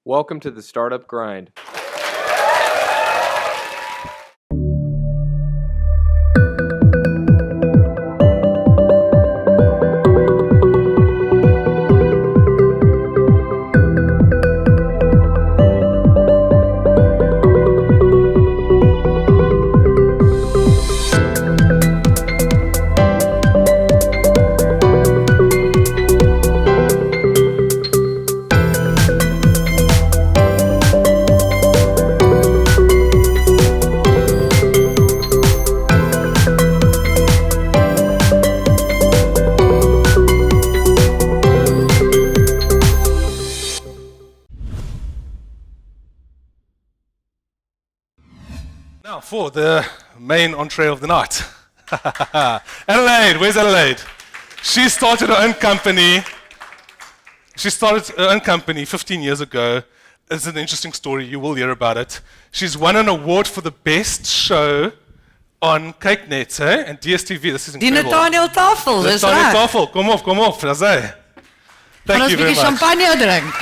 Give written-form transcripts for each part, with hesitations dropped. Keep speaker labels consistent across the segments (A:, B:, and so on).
A: Welcome to the Startup Grind.
B: Now for the main entree of the night. Adelaide, where's Adelaide? She started her own company. She started her own company 15 years ago. It's an interesting story, you will hear about it. She's won an award for the best show on KykNet, and DSTV, this is
C: Die
B: incredible.
C: Nathaniel Tafel, dis
B: Nathaniel
C: reg.
B: Tafel, kom op, that's it. Thank you very much.
C: champagne drink.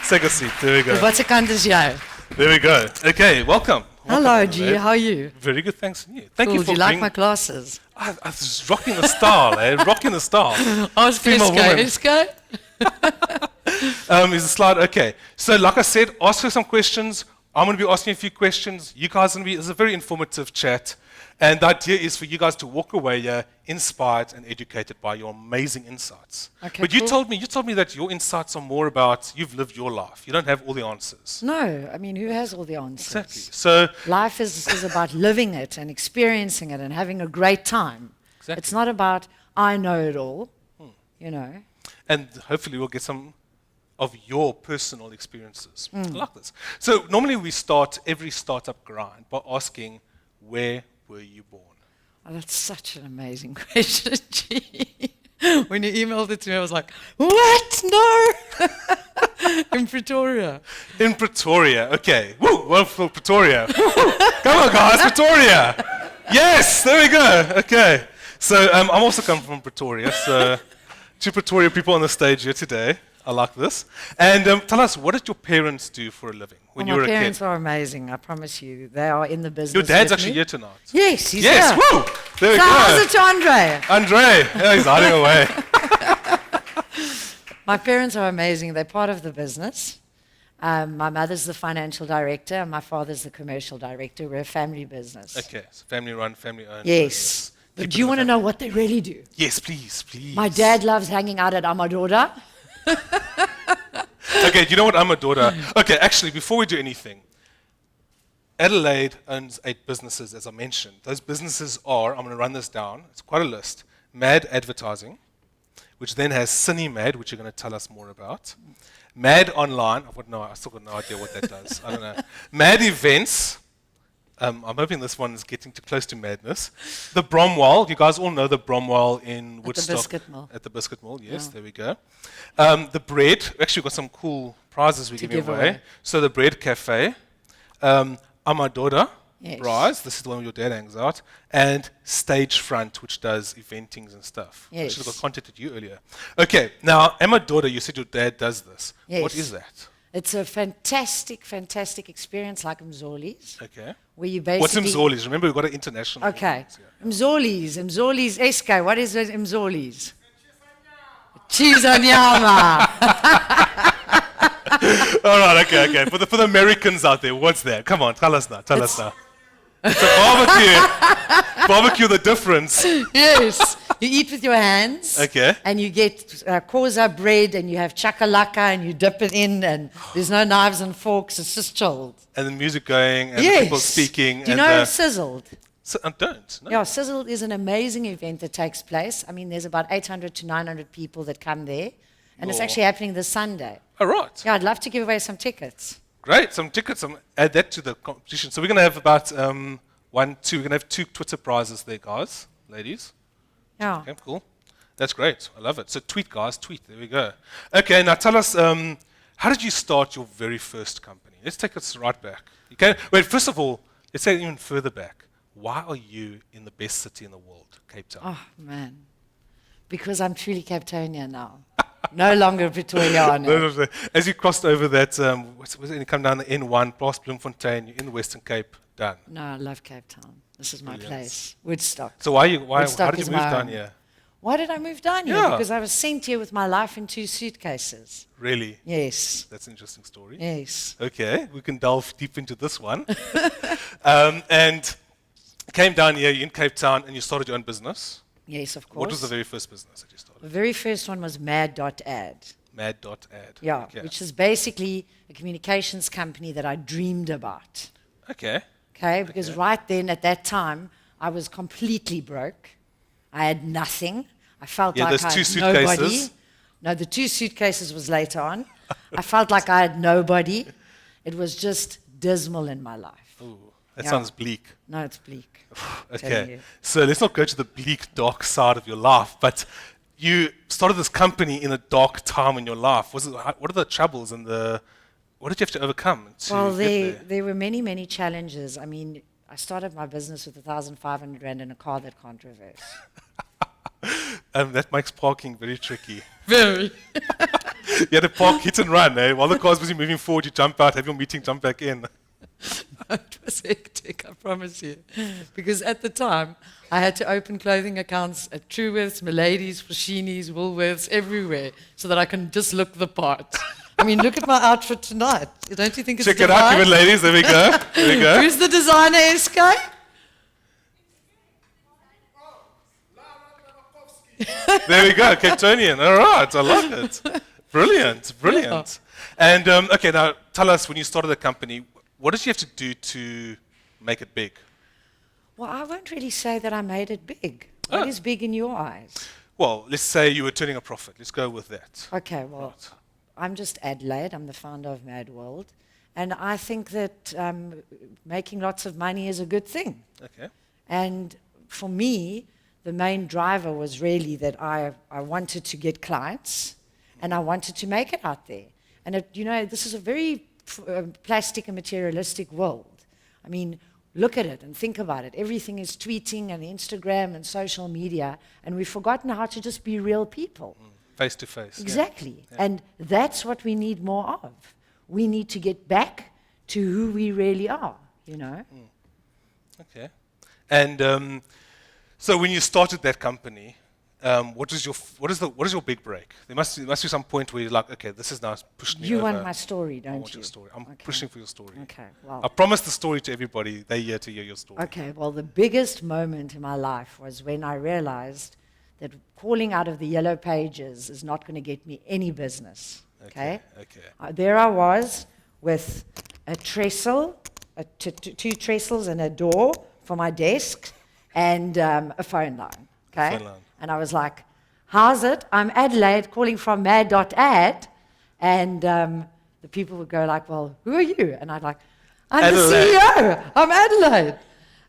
B: Take a seat, there we go.
C: Wat se kant is jy?
B: There we go. Okay, welcome.
C: Hello,
B: Welcome,
C: G,
B: Adelaide.
C: how are you?
B: Very good, thanks. And you. Thank
C: Cool,
B: you
C: do
B: for
C: you like
B: being...
C: my glasses?
B: I was rocking the style, Rocking the style.
C: Ons
B: Female woman. Is the slide okay? So, like I said, ask her some questions. I'm going to be asking a few questions. You guys are going to be. It's a very informative chat, and the idea is for you guys to walk away here inspired and educated by your amazing insights.
C: Okay,
B: but you
C: cool.
B: told me that your insights are more about you've lived your life. You don't have all the answers.
C: No, I mean, who has all the answers?
B: Exactly. So.
C: Life is about living it and experiencing it and having a great time.
B: Exactly.
C: It's not about, I know it all, you know.
B: And hopefully we'll get some of your personal experiences. I like this. So normally we start every startup grind by asking, where were you born?
C: Oh, that's such an amazing question, G. When you emailed it to me, I was like, what? No! In Pretoria.
B: In Pretoria, okay. Woo, well for Pretoria. Come on guys, Pretoria! Yes, there we go, okay. So I'm also coming from Pretoria, so two Pretoria people on the stage here today. I like this. And tell us, what did your parents do for a living when you were a kid?
C: My parents are amazing, I promise you. They are in the business.
B: Your dad's
C: with
B: actually
C: me.
B: here tonight.
C: Yes, he's
B: Yes,
C: here.
B: woo! There we
C: So
B: go.
C: how's it to Andre?
B: Andre, yeah, he's hiding away.
C: My parents are amazing. They're part of the business. My mother's the financial director, and my father's the commercial director. We're a family business.
B: Okay, so family run, family owned.
C: Yes. But do you want to know what they really do?
B: Yes, please, please.
C: My dad loves hanging out at Amadora.
B: Okay, do you know what I'm a daughter? Okay, actually, before we do anything, Adelaide owns 8 businesses, as I mentioned. Those businesses are, I'm going to run this down, it's quite a list. Mad Advertising, which then has CineMad, which you're going to tell us more about. Mad Online, I still got no idea what that does. I don't know. Mad Events. I'm hoping this one is getting too close to madness. The Bromwell. You guys all know the Bromwell in Woodstock.
C: Biscuit Mill.
B: At the Biscuit Mill, yes,
C: Yeah.
B: there we go. The Bread. Actually, we've got some cool prizes we're giving
C: give
B: away.
C: away.
B: So the Bread Cafe. Amadora.
C: Yes.
B: Prize. This is the one where your dad hangs out. And Stagefront, which does eventings and stuff. I should have
C: Yes.
B: contacted you earlier. Okay, now, Amadora, you said your dad does this.
C: Yes.
B: What is that?
C: It's a fantastic, fantastic experience like Mzoli's,
B: Okay.
C: where you basically...
B: What's Mzoli's? Remember, we've got an international
C: Okay.
B: audience here.
C: Mzoli's, SK, what is it, Mzoli's? Cheese and nyama.
B: All right, okay. For the Americans out there, what's that? Come on, tell us now. It's a barbecue. Barbecue, the difference.
C: Yes. You eat with your hands.
B: Okay.
C: And you get koza bread and you have chakalaka and you dip it in and there's no knives and forks. It's just chilled.
B: And the music going and
C: Yes.
B: people speaking.
C: Do you
B: and
C: know Sizzled?
B: I don't. No.
C: Yeah, Sizzled is an amazing event that takes place. I mean, there's about 800 to 900 people that come there. And it's
B: Oh.
C: actually happening this Sunday.
B: All right.
C: Yeah, I'd love to give away some tickets.
B: Great. Some tickets. Add that to the competition. So we're going to have about we're going to have 2 Twitter prizes there, guys, ladies.
C: Yeah.
B: Okay, cool. That's great. I love it. So tweet, guys, tweet. There we go. Okay, now tell us, how did you start your very first company? Let's take us right back. Okay. Wait, first of all, let's take it even further back. Why are you in the best city in the world, Cape Town?
C: Oh, man. Because I'm truly Cape Townian now. No longer Pretoria.
B: As you crossed over that, you come down the N1, past Bloemfontein, you're in the Western Cape, done.
C: No, I love Cape Town. This is my
B: Brilliant.
C: place. Woodstock.
B: So how
C: Woodstock
B: did you
C: is
B: move
C: my
B: down
C: home.
B: here?
C: Why did I move down here?
B: Yeah.
C: Because I was sent here with my life in 2 suitcases.
B: Really?
C: Yes.
B: That's an interesting story.
C: Yes.
B: Okay, we can delve deep into this one. And came down here, you're in Cape Town, and you started your own business.
C: Yes, of course.
B: What was the very first business that you
C: The
B: started?
C: very first one was Mad.ad.
B: Mad.ad.
C: Yeah,
B: Okay.
C: which is basically a communications company that I dreamed about.
B: Okay.
C: Okay, because
B: Okay.
C: right then at that time, I was completely broke. I had nothing. I felt
B: Yeah,
C: like
B: those
C: I
B: two
C: had nobody.
B: suitcases.
C: No, the 2 suitcases was later on. I felt like I had nobody. It was just dismal in my life.
B: Ooh, that
C: Yeah.
B: sounds bleak.
C: No, it's bleak. telling
B: Okay,
C: you.
B: so let's not go to the bleak, dark side of your life, but you started this company in a dark time in your life. What are the troubles and what did you have to overcome to
C: Well,
B: get there?
C: there were many, many challenges. I mean, I started my business with 1,500 Rand in a car that can't reverse.
B: That makes parking very tricky.
C: Very.
B: You had to park, hit and run, eh? While the car's busy moving forward, you jump out, have your meeting, jump back in.
C: It was hectic, I promise you. Because at the time, I had to open clothing accounts at Truworths, Milady's, Foschini's, Woolworths, everywhere, so that I can just look the part. I mean, look at my outfit tonight. Don't you think it's
B: Check it out,
C: divine?
B: give it, ladies. There we go. There we go.
C: Who's the designer, SK?
B: There we go, Capetonian. All right, I like it. Brilliant, brilliant. And okay, now tell us, when you started the company, what did you have to do to make it big?
C: Well, I won't really say that I made it big. What
B: Oh.
C: is big in your eyes?
B: Well, let's say you were turning a profit. Let's go with that.
C: Okay, well,
B: Right.
C: I'm just Adelaide. I'm the founder of MadWorld. And I think that making lots of money is a good thing.
B: Okay.
C: And for me, the main driver was really that I wanted to get clients and I wanted to make it out there. And, this is a very plastic and materialistic world. I mean, look at it and think about it. Everything is tweeting and Instagram and social media, and we've forgotten how to just be real people.
B: Face to face.
C: Exactly.
B: Yeah.
C: And that's what we need more of. We need to get back to who we really are,
B: Okay. And so when you started that company, what is your big break? There must be some point where you're like, okay, this is now pushing me
C: You
B: over.
C: want my story,
B: I
C: don't
B: want
C: you?
B: your story. I'm
C: Okay.
B: pushing for your story.
C: Okay, well.
B: I promised the story to everybody. They're here to hear your story.
C: Okay, well, the biggest moment in my life was when I realized that calling out of the yellow pages is not going to get me any business. Okay?
B: Okay.
C: There I was with a trestle, two trestles and a door for my desk, and a phone line. Okay?
B: Phone line.
C: And I was like, how's it? I'm Adelaide calling from mad.ad. And the people would go like, well, who are you? And I'd like, I'm
B: Adelaide.
C: the CEO. I'm Adelaide.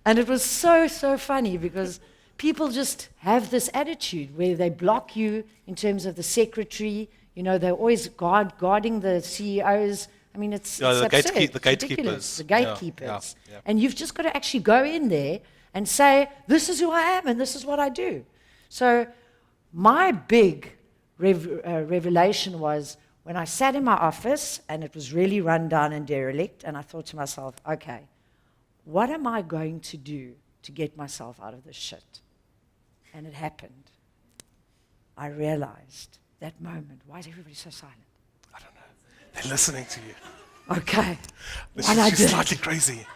C: And it was so, so funny because people just have this attitude where they block you in terms of the secretary. They're always guarding the CEOs. I mean, it's
B: Yeah, the
C: absurd.
B: gatekeep- the
C: It's ridiculous.
B: gatekeepers.
C: The
B: Yeah,
C: gatekeepers.
B: yeah.
C: And you've just got to actually go in there and say, this is who I am and this is what I do. So my big revelation was when I sat in my office and it was really run down and derelict, and I thought to myself, okay, what am I going to do to get myself out of this shit? And it happened. I realized that moment. Why is everybody so silent?
B: I don't know. They're listening to you.
C: Okay.
B: This
C: What I
B: is
C: did.
B: slightly crazy.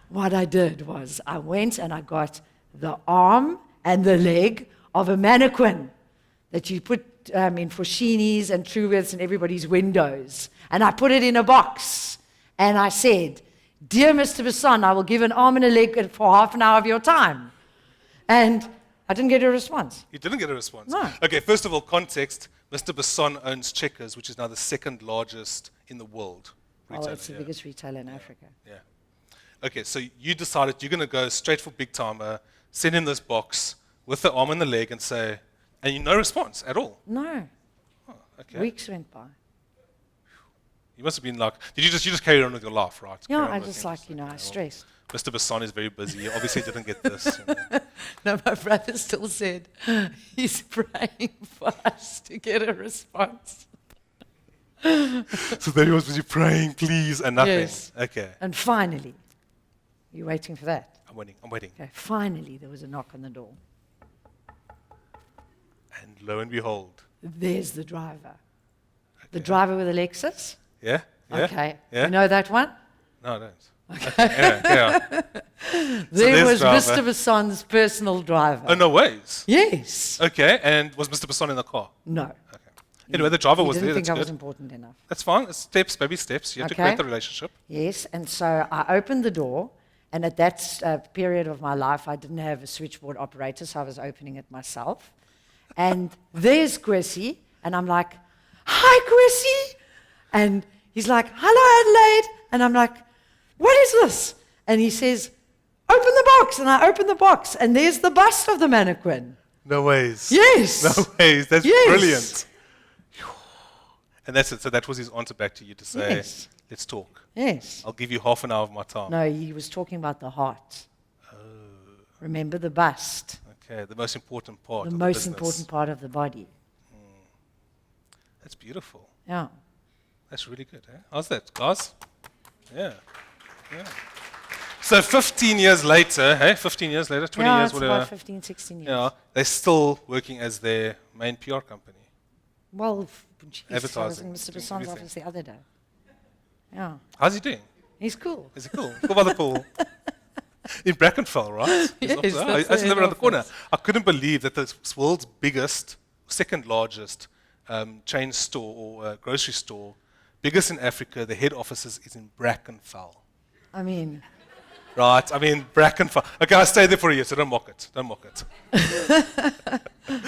C: What I did was I went and I got the arm and the leg of a mannequin that you put in Foschini's and Truworths and everybody's windows. And I put it in a box. And I said, dear Mr. Besson, I will give an arm and a leg for half an hour of your time. And I didn't get a response.
B: You didn't get a response.
C: No.
B: Okay, first of all, context. Mr. Besson owns Checkers, which is now the second largest in the world.
C: Oh,
B: retailer,
C: it's the
B: yeah.
C: biggest retailer in Africa.
B: Yeah. Okay, so you decided you're going to go straight for big timer, send in this box with the arm and the leg and say, and no response at all.
C: No.
B: Oh, okay.
C: Weeks went by.
B: You must have been like, you just carried on with your life, right?
C: Yeah,
B: Carry on
C: I
B: with
C: just
B: your
C: like,
B: life.
C: I
B: Okay,
C: stressed.
B: Mr. Basson is very busy. He obviously didn't get this. You know.
C: No, my brother still said he's praying for us to get a response.
B: So there he was busy praying, please, and nothing.
C: Yes.
B: Okay.
C: And finally, you waiting for that?
B: I'm waiting. I'm waiting.
C: Okay, finally, there was a knock on the door.
B: And lo and behold.
C: There's the driver. The
B: Okay.
C: driver with a Lexus?
B: Yeah? Yeah?
C: Okay.
B: Yeah?
C: You know that one?
B: No, I don't. Okay. Yeah.
C: There
B: there's
C: was
B: driver.
C: Mr. Basson's personal driver.
B: Oh, no ways.
C: Yes.
B: Okay. And was Mr. Basson in the car?
C: No.
B: Okay. Anyway, the driver
C: He
B: was
C: didn't
B: there.
C: think
B: That's
C: I was
B: good.
C: important enough.
B: That's fine. It's steps, baby steps. You have to
C: Okay.
B: create the relationship.
C: Yes, and so I opened the door, and at that period of my life, I didn't have a switchboard operator, so I was opening it myself. And there's Kwesi, and I'm like, "Hi, Kwesi," and he's like, "Hello, Adelaide," and I'm like, "What is this?" And he says, "Open the box," and I open the box, and there's the bust of the mannequin.
B: No ways.
C: Yes.
B: No ways. That's
C: Yes.
B: brilliant. And that's it. So that was his answer back to you to say,
C: Yes.
B: let's talk.
C: Yes.
B: I'll give you half an hour of my time.
C: No, he was talking about the heart. Remember the bust,
B: Okay, the most important part
C: the
B: of
C: most
B: business.
C: important part of the body.
B: That's beautiful.
C: Yeah.
B: That's really good, eh? How's that, guys? Yeah. Yeah. So 15 years later, hey, 15 years later, 20
C: Yeah,
B: years,
C: it's
B: whatever.
C: about 15, 16 years.
B: Yeah, they're still working as their main PR company.
C: Well, geez, I was
B: Advertising,
C: in Mr.
B: doing
C: Basson's
B: everything.
C: office the other day. Yeah,
B: How's he doing?
C: he's cool.
B: Is he cool? Cool by the pool. In Brackenfell, right? His
C: Yes,
B: office.
C: that's
B: I used
C: the
B: to live
C: head
B: around the corner.
C: office.
B: I couldn't believe that the world's biggest, second largest chain store or grocery store, biggest in Africa, the head office is in Brackenfell.
C: I mean,
B: Right, I mean, Brackenfell. Okay, I stayed there for a year, so don't mock it. Don't mock it.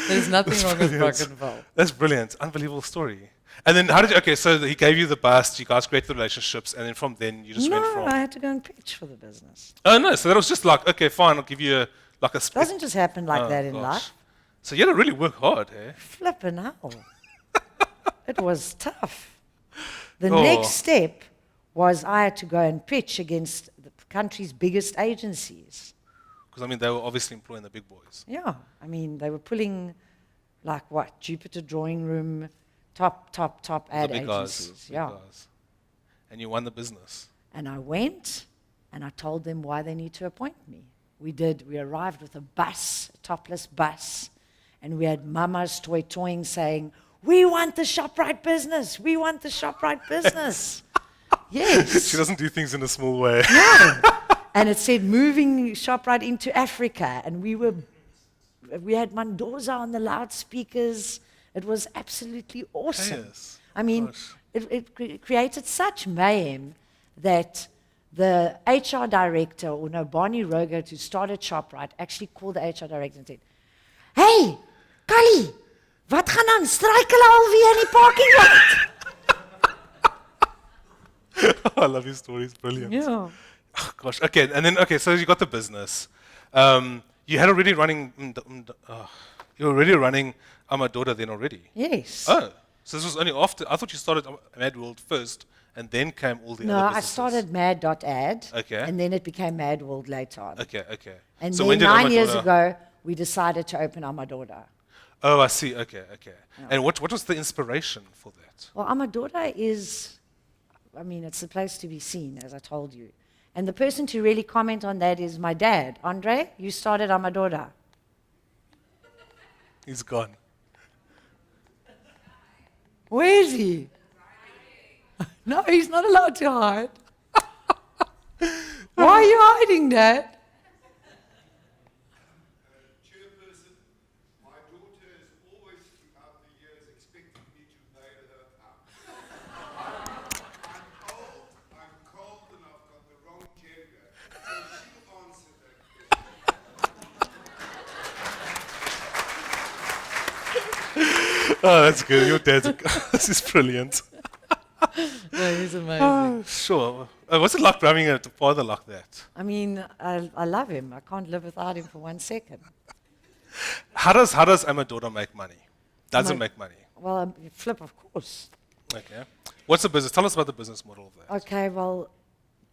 C: there's nothing wrong with
B: brilliant.
C: Brackenfell.
B: That's brilliant. Unbelievable story. And then how did you, okay, so he gave you the bust, you guys created the relationships, and then from then you just went
C: No,
B: from.
C: I had to go and pitch for the business.
B: Oh, no, so that was just like, okay, fine, I'll give you like a split.
C: Doesn't just happen like
B: Oh,
C: that in
B: gosh.
C: life.
B: So you had to really work hard, eh?
C: Flippin' hell. It was tough. The
B: Oh.
C: next step was I had to go and pitch against the country's biggest agencies.
B: Because, I mean, they were obviously employing the big boys.
C: Yeah, I mean, they were pulling, like what, Jupiter Drawing Room, top ad
B: The big
C: agencies.
B: guys. Big
C: Yeah.
B: guys. And you won the business.
C: And I went and I told them why they need to appoint me. We arrived with a bus, a topless bus, and we had mamas toying saying, "We want the ShopRite business, we want the ShopRite business." Yes.
B: She doesn't do things in a small way.
C: And it said moving ShopRite into Africa, and we had Mendoza on the loudspeakers. It was absolutely awesome.
B: Yes.
C: I mean,
B: Gosh.
C: it created such mayhem that the HR director, or no, Barney Rogert, who started ShopRite, actually called the HR director and said, "Hey, Kali, wat gaan aan? Struikel alweer in die parking lot?"
B: I love your story, it's brilliant.
C: Yeah.
B: Oh, gosh, okay, and then, okay, so you got the business. You had already running, you were already running Amadora then already.
C: Yes.
B: Oh, so this was only after, I thought you started MadWorld first, and then came all the
C: No,
B: other
C: I
B: businesses.
C: started mad.ad,
B: Okay.
C: and then it became MadWorld later on.
B: Okay, okay.
C: And
B: so
C: then
B: when did
C: 9 years
B: Amadora-
C: ago, we decided to open Amadora.
B: Oh, I see, okay, okay. And what was the inspiration for that?
C: Well, Amadora is, I mean, it's the place to be seen, as I told you. And the person to really comment on that is my dad. Andre, you started Amadora.
B: He's gone.
C: Where is he? No, he's not allowed to hide. Why are you hiding, Dad?
D: Chairperson, my daughter has always throughout the years expected me to bail her out. I'm old, I'm cold, and I've got the wrong gender. So she'll answer that question.
B: Oh, that's good. Your dad's, this is brilliant.
C: No, he's amazing.
B: Sure. What's it like having a father like that?
C: I mean, I love him. I can't live without him for 1 second.
B: How does Amadora make money? Does it make money?
C: Well, flip, of course.
B: Okay. What's the business? Tell us about the business model of that.
C: Okay, well,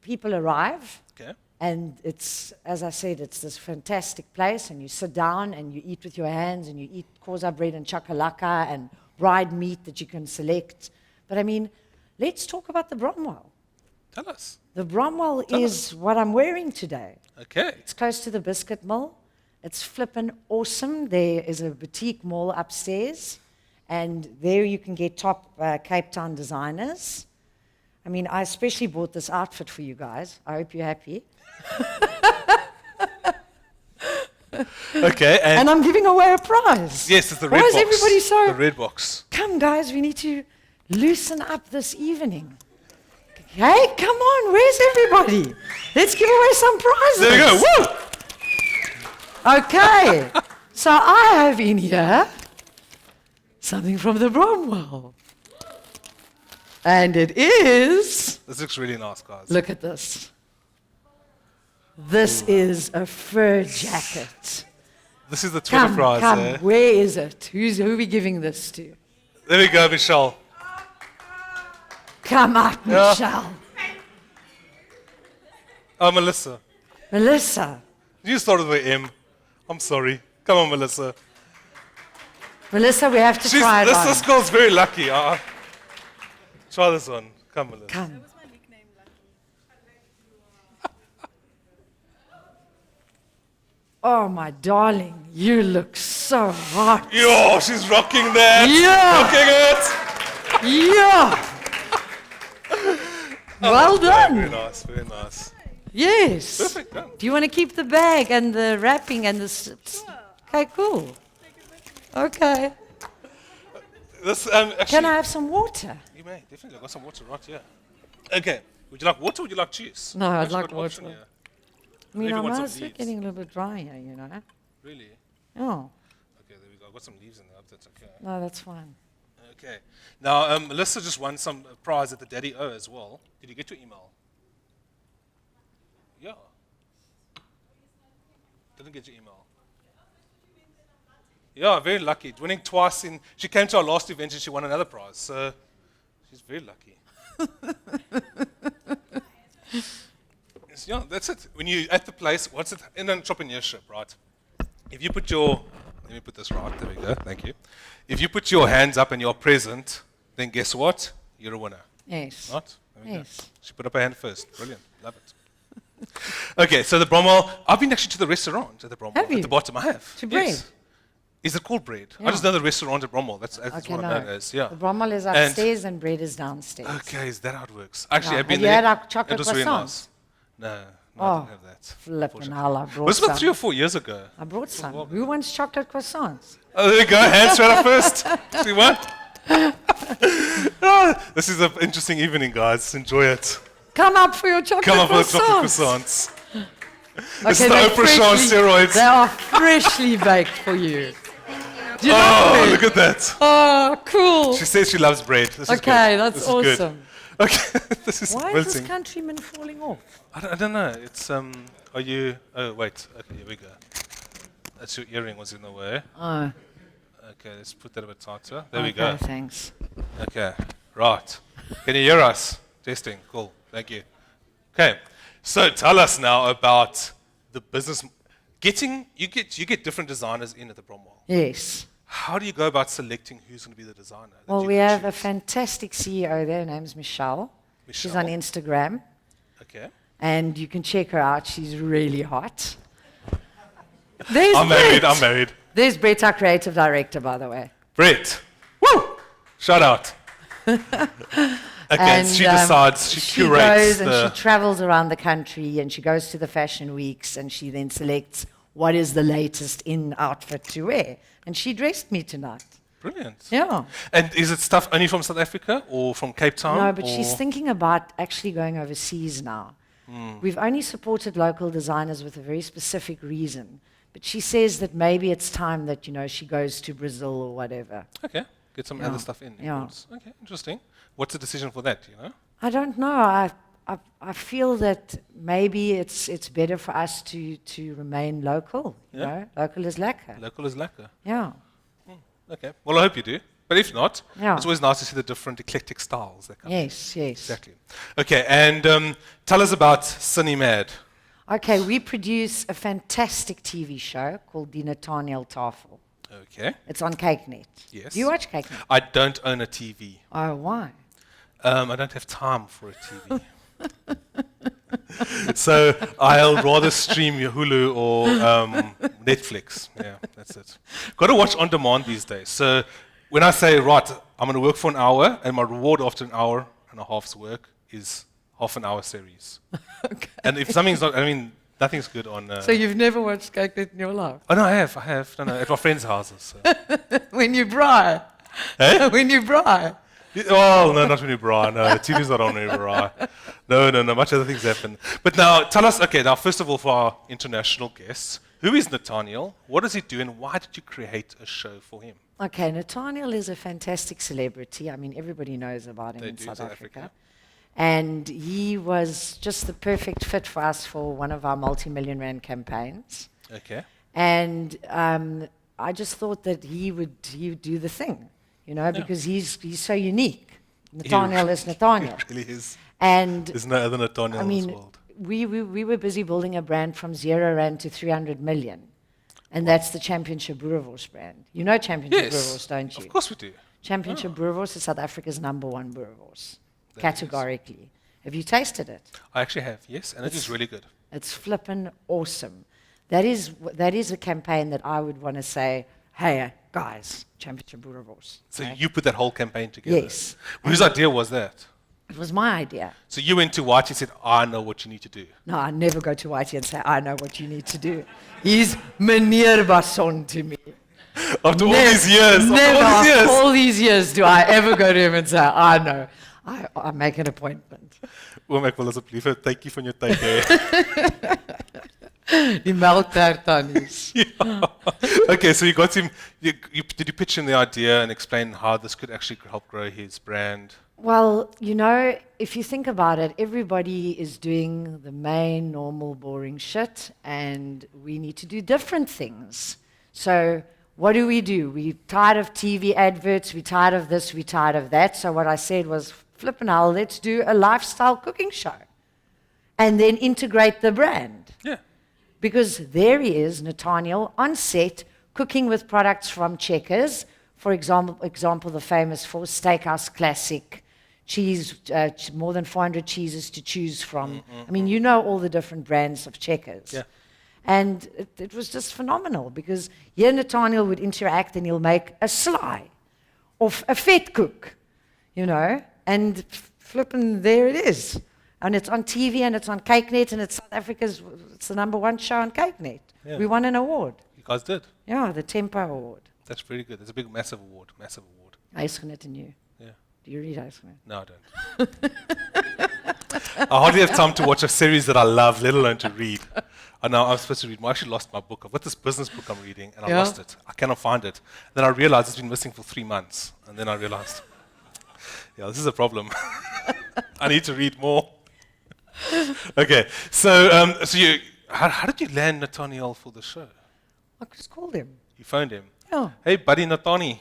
C: people arrive,
B: Okay.
C: And it's, as I said, it's this fantastic place, and you sit down and you eat with your hands, and you eat koza bread and chakalaka and dried meat that you can select. But I mean, let's talk about the Bromwell.
B: Tell us.
C: The Bromwell is what I'm wearing today.
B: Okay.
C: It's close to the Biscuit Mill. It's flippin' awesome. There is a boutique mall upstairs, and there you can get top Cape Town designers. I mean, I especially bought this outfit for you guys. I hope you're happy.
B: Okay.
C: And I'm giving away a prize.
B: Yes, it's the
C: Why
B: red
C: is
B: box.
C: everybody so...
B: The red box.
C: Come, guys, we need to loosen up this evening. Hey, come on, where's everybody? Let's give away some prizes.
B: There we go. Woo!
C: Okay, so I have in here something from the Bromwell. And it is...
B: This looks really nice, guys.
C: Look at this. This is a fur jacket.
B: This is the Twitter prize.
C: Come, where is it? Who are we giving this to?
B: There we go, Michelle.
C: Come up,
B: Yeah.
C: Michelle.
B: Oh, Melissa.
C: Melissa.
B: You started with M. I'm sorry. Come on, Melissa.
C: Melissa, we have to try it on.
B: This girl's very lucky. Try this one. Come, Melissa.
C: Come. Oh, my darling, you look so hot.
B: Yo, she's rocking that.
C: Yeah.
B: Rocking it.
C: Yeah. Well done.
B: Very nice, very nice.
C: Yes.
B: Perfect, done.
C: Do you want to keep the bag and the wrapping and the... Okay, cool. Okay.
B: This, actually,
C: Can I have some water?
B: You may, definitely. I've got some water right here. Okay. Would you like water or would you like juice?
C: No, I'd
B: Actually
C: like
B: got an option
C: water.
B: here.
C: I mean,
B: Maybe
C: I'm
B: want some
C: also
B: leaves.
C: getting a little bit dry here, you know.
B: Really?
C: Oh,
B: Okay, there we go. I've got some leaves in there. That's okay.
C: no, that's fine.
B: Okay. Now, Melissa just won some prize at the Daddy O as well. Did you get your email? Yeah. Didn't get your email. Yeah, very lucky. Winning twice in. She came to our last event and she won another prize. So she's very lucky. Yes, yeah, that's it. When you're at the place, what's it in entrepreneurship, right? If you put your, let me put this right, there we go, thank you. If you put your hands up and you're present, then guess what? You're a winner,
C: Yes.
B: right? There we go.
C: Yes.
B: She put up her hand first. Brilliant, love it. Okay, so the Bromwell, I've been actually to the restaurant at the Bromwell.
C: Have you?
B: At the bottom, I have.
C: To bread?
B: Yes. Is it called bread? I
C: Yeah.
B: just know the restaurant at Bromwell. That's
C: Okay,
B: what
C: no.
B: I know as, yeah.
C: The Bromwell is
B: And-
C: upstairs and bread is downstairs.
B: Okay, is that how it works? Actually,
C: Yeah.
B: I've been
C: Have you
B: there.
C: had our chocolate
B: It was really
C: croissants?
B: nice. No, I
C: Oh,
B: didn't have that.
C: Flippin'
B: unfortunately.
C: hell, I
B: It
C: brought
B: was about
C: some.
B: 3 or 4 years ago.
C: I brought some.
B: well.
C: Who wants chocolate croissants?
B: Oh, there you go. Hands straight up first. See what? This is an interesting evening, guys. Enjoy it.
C: Come up for your chocolate
B: Come on for the
C: croissants.
B: chocolate croissants. This is the
C: they're
B: Oprah Shaw on
C: freshly-
B: steroids.
C: They are freshly baked for you. Do you know
B: Oh,
C: it?
B: look at that.
C: Oh, cool.
B: She says she loves bread. This is
C: Okay,
B: good.
C: that's
B: This is good.
C: awesome.
B: Okay, this is
C: Why is
B: wilting.
C: this countryman falling off?
B: I don't know. It's Are you? Oh wait. Okay, here we go. That's your earring was in the way.
C: Oh,
B: Okay, let's put that a bit tighter. There we
C: okay,
B: go.
C: thanks.
B: Okay, right. Can you hear us? Testing. Cool. Thank you. Okay, so tell us now about the business. You get different designers in at the Bromwell.
C: Yes.
B: How do you go about selecting who's going to be the designer? that
C: Well,
B: you
C: we
B: can
C: have a
B: choose?
C: fantastic CEO there. Her name's Michelle. She's on
B: Michelle.
C: Instagram,
B: Okay.
C: and you can check her out. She's really hot. There's
B: I'm
C: Brett.
B: married.
C: There's Brett, our creative director, by the way.
B: Brett. Woo! Shout out. Okay, she decides, she curates
C: goes and she travels around the country, and she goes to the fashion weeks, and she then selects what is the latest in outfit to wear. And she dressed me tonight.
B: Brilliant.
C: Yeah.
B: And is it stuff only from South Africa or from Cape Town?
C: No, but she's
B: or-
C: thinking about actually going overseas now. We've only supported local designers with a very specific reason. But she says that maybe it's time that, she goes to Brazil or whatever.
B: Okay, get some other stuff in.
C: Yeah.
B: course. Okay, interesting. What's the decision for that,
C: I don't know. I feel that maybe it's better for us to remain local. You
B: Yeah.
C: know? Local is lekker.
B: Local is lekker.
C: Yeah.
B: Okay, well, I hope you do. But if not,
C: Yeah.
B: it's always nice to see the different eclectic styles that come.
C: Yes, yes.
B: Exactly. Okay, and tell us about Sunny Mad.
C: Okay, we produce a fantastic TV show called Die Nathaniel Tafel.
B: Okay.
C: It's on CakeNet.
B: Yes.
C: Do you watch CakeNet?
B: I don't own a TV.
C: Oh, why?
B: I don't have time for a TV. So I'll rather stream your Hulu or Netflix. Yeah, that's it. Got to watch on demand these days. So when I say, right, I'm going to work for an hour, and my reward after an hour and a half's work is half an hour series.
C: Okay.
B: And if something's not, nothing's good on.
C: So you've never watched CakeNet in your life?
B: Oh no, I have. No, at my friends' houses. So.
C: When you braai.
B: Eh?
C: When you braai.
B: Oh, no, not when you braai. No, TV's not on when you braai. No, much other things happen. But now, tell us, okay, now first of all, for our international guests, who is Nathaniel? What does he do, and why did you create a show for him?
C: Okay, Nathaniel is a fantastic celebrity. I mean, everybody knows about him
B: They
C: in
B: do,
C: South
B: South
C: Africa.
B: Africa.
C: And he was just the perfect fit for us for one of our multi-million rand campaigns.
B: Okay.
C: And I just thought that he would do the thing, because he's so unique. Nathaniel is Nathaniel.
B: He really is.
C: And
B: There's no other Nathaniel
C: I
B: in this
C: mean,
B: world.
C: we were busy building a brand from 0 rand to 300 million. And that's the Championship Boerewors brand. You know Championship Boerewors, don't you?
B: Of course we do.
C: Championship Boerewors is South Africa's #1 Boerewors,
B: That
C: categorically. Have you tasted it?
B: I actually have, yes, and it is really good.
C: It's flippin' awesome. That is a campaign that I would want to say, hey, guys, Championship Boerewors.
B: So
C: okay?
B: you put that whole campaign together?
C: Yes.
B: Whose idea was that?
C: It was my idea.
B: So you went to Whitey and said, I know what you need to do.
C: No, I never go to Whitey and say, I know what you need to do. He's Meneer Basson to me.
B: After all these years,
C: Never,
B: after all these years.
C: all these years do I ever go to him and say, I know. I make an appointment.
B: Oom, ek wil asseblief 'n tydjie van jou tyd hê.
C: Die melktertanies.
B: Okay, so you got him, did you pitch him the idea and explain how this could actually help grow his brand?
C: Well, if you think about it, everybody is doing the main, normal, boring shit, and we need to do different things. So what do? We're tired of TV adverts, we're tired of this, we're tired of that. So what I said was, flippin' hell, let's do a lifestyle cooking show. And then integrate the brand.
B: Yeah.
C: Because there he is, Nathaniel, on set, cooking with products from Checkers. For example, the famous Steakhouse Classic cheese, more than 400 cheeses to choose from. I mean, you know all the different brands of Checkers.
B: Yeah.
C: And it was just phenomenal because here Nathaniel would interact and he'll make a sly of a vet cook, and flippin' there it is. And it's on TV and it's on CakeNet and it's the #1 show on CakeNet.
B: Yeah.
C: We won an award.
B: You guys did.
C: Yeah, the Tempo Award.
B: That's pretty good. It's a big, massive award.
C: Huisgenoot and you.
B: Yeah.
C: Do you read Huisgenoot?
B: No, I don't. I hardly have time to watch a series that I love, let alone to read. I know I'm supposed to read more. I actually lost my book. I've got this business book I'm reading, and I
C: Yeah?
B: lost it. I cannot find it. Then I realized it's been missing for 3 months. And then I realized, yeah, this is a problem. I need to read more. Okay, so how did you land Nathaniel for the show?
C: I just called him.
B: You phoned him.
C: Yeah.
B: Hey, buddy Nathani.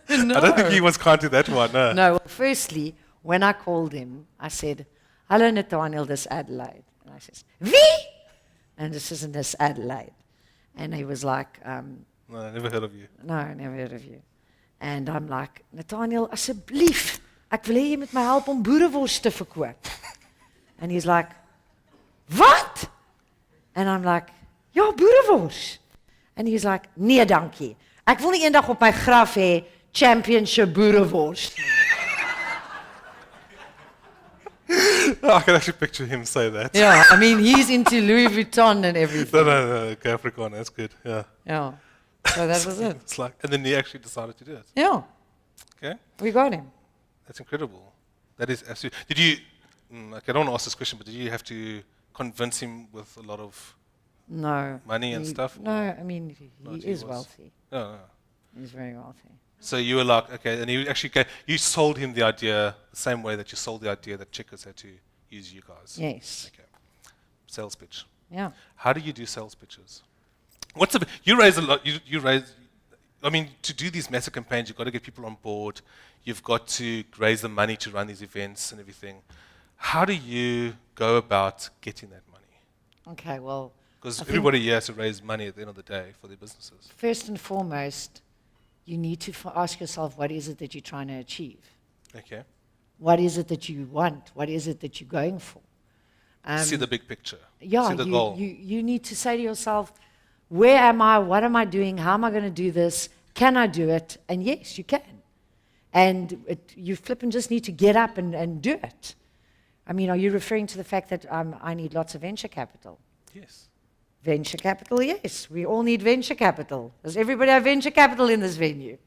C: No.
B: I don't think he was kind to that one. No.
C: No, well, firstly, when I called him, I said, hello, Nathaniel, this Adelaide. And I says, wie? And this isn't this Adelaide. And he was like,
B: No, I never heard of you.
C: no, I never heard of you. And I'm like, Nathaniel, asseblief, ek wil hê jy moet my help om boerewors te verkoop. And he's like, what? And I'm like, ja, boerewors. And he's like, nee, dankie. Ek wil nie eendag op my graf hê Championship Boerewors.
B: I can actually picture him say that.
C: Yeah, I mean, he's into Louis Vuitton and everything.
B: No, okay, Afrikaans, that's good. Yeah.
C: Yeah. So that was it.
B: It's like, and then he actually decided to do it.
C: Yeah,
B: Okay,
C: we got him.
B: that's incredible. That is absolutely. Did you? Okay, I don't want to ask this question, but did you have to convince him with a lot of?
C: No.
B: Money and stuff,
C: No,
B: or
C: I mean,
B: not
C: he
B: he
C: is
B: was?
C: wealthy.
B: No.
C: He's very wealthy.
B: So you were like, okay, and you actually you sold him the idea the same way that you sold the idea that Checkers had to use you guys.
C: Yes.
B: Okay. Sales pitch.
C: Yeah.
B: How do you do sales pitches? You raise a lot. You raise. I mean, to do these massive campaigns, you've got to get people on board. You've got to raise the money to run these events and everything. How do you go about getting that money?
C: Okay, well,
B: Because
C: I think-
B: everybody here has to raise money at the end of the day for their businesses.
C: first and foremost, you need to ask yourself, what is it that you're trying to achieve?
B: Okay.
C: What is it that you want? What is it that you're going for?
B: See the big picture.
C: Yeah,
B: See the goal.
C: you need to say to yourself, where am I? What am I doing? How am I going to do this? Can I do it? And yes, you can. And you flipping just need to get up and do it. I mean, are you referring to the fact that I need lots of venture capital?
B: Yes.
C: Venture capital, yes. We all need venture capital. Does everybody have venture capital in this venue?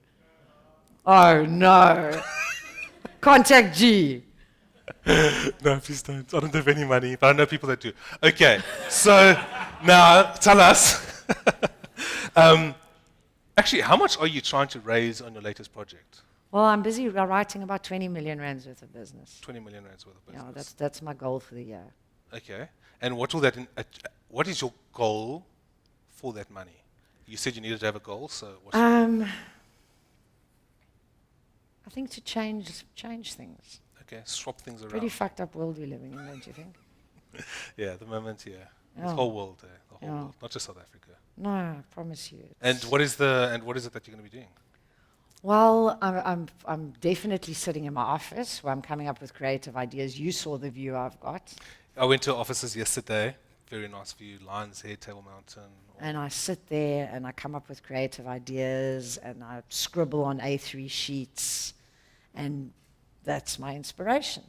C: Oh, no. Contact G.
B: No, please don't. I don't have any money, but I know people that do. Okay, so now tell us. Actually, how much are you trying to raise on your latest project?
C: Well, I'm busy writing about 20 million rands worth of business.
B: 20 million rands worth of business.
C: Yeah, that's my goal for the year.
B: Okay, and what will that? What is your goal for that money? You said you needed to have a goal, so what's
C: I think to change things.
B: okay? Swap things around.
C: Pretty fucked up world we're living in, don't you think?
B: Yeah, at the moment, yeah. The
C: Yeah.
B: whole world, the whole
C: Yeah.
B: world, not just South Africa.
C: No, I promise you.
B: And what is it that you're going to be doing?
C: Well, I'm definitely sitting in my office where I'm coming up with creative ideas. You saw the view I've got.
B: I went to offices yesterday. Very nice view. Lions Head, Table Mountain.
C: And I sit there and I come up with creative ideas and I scribble on A3 sheets. And that's my inspiration.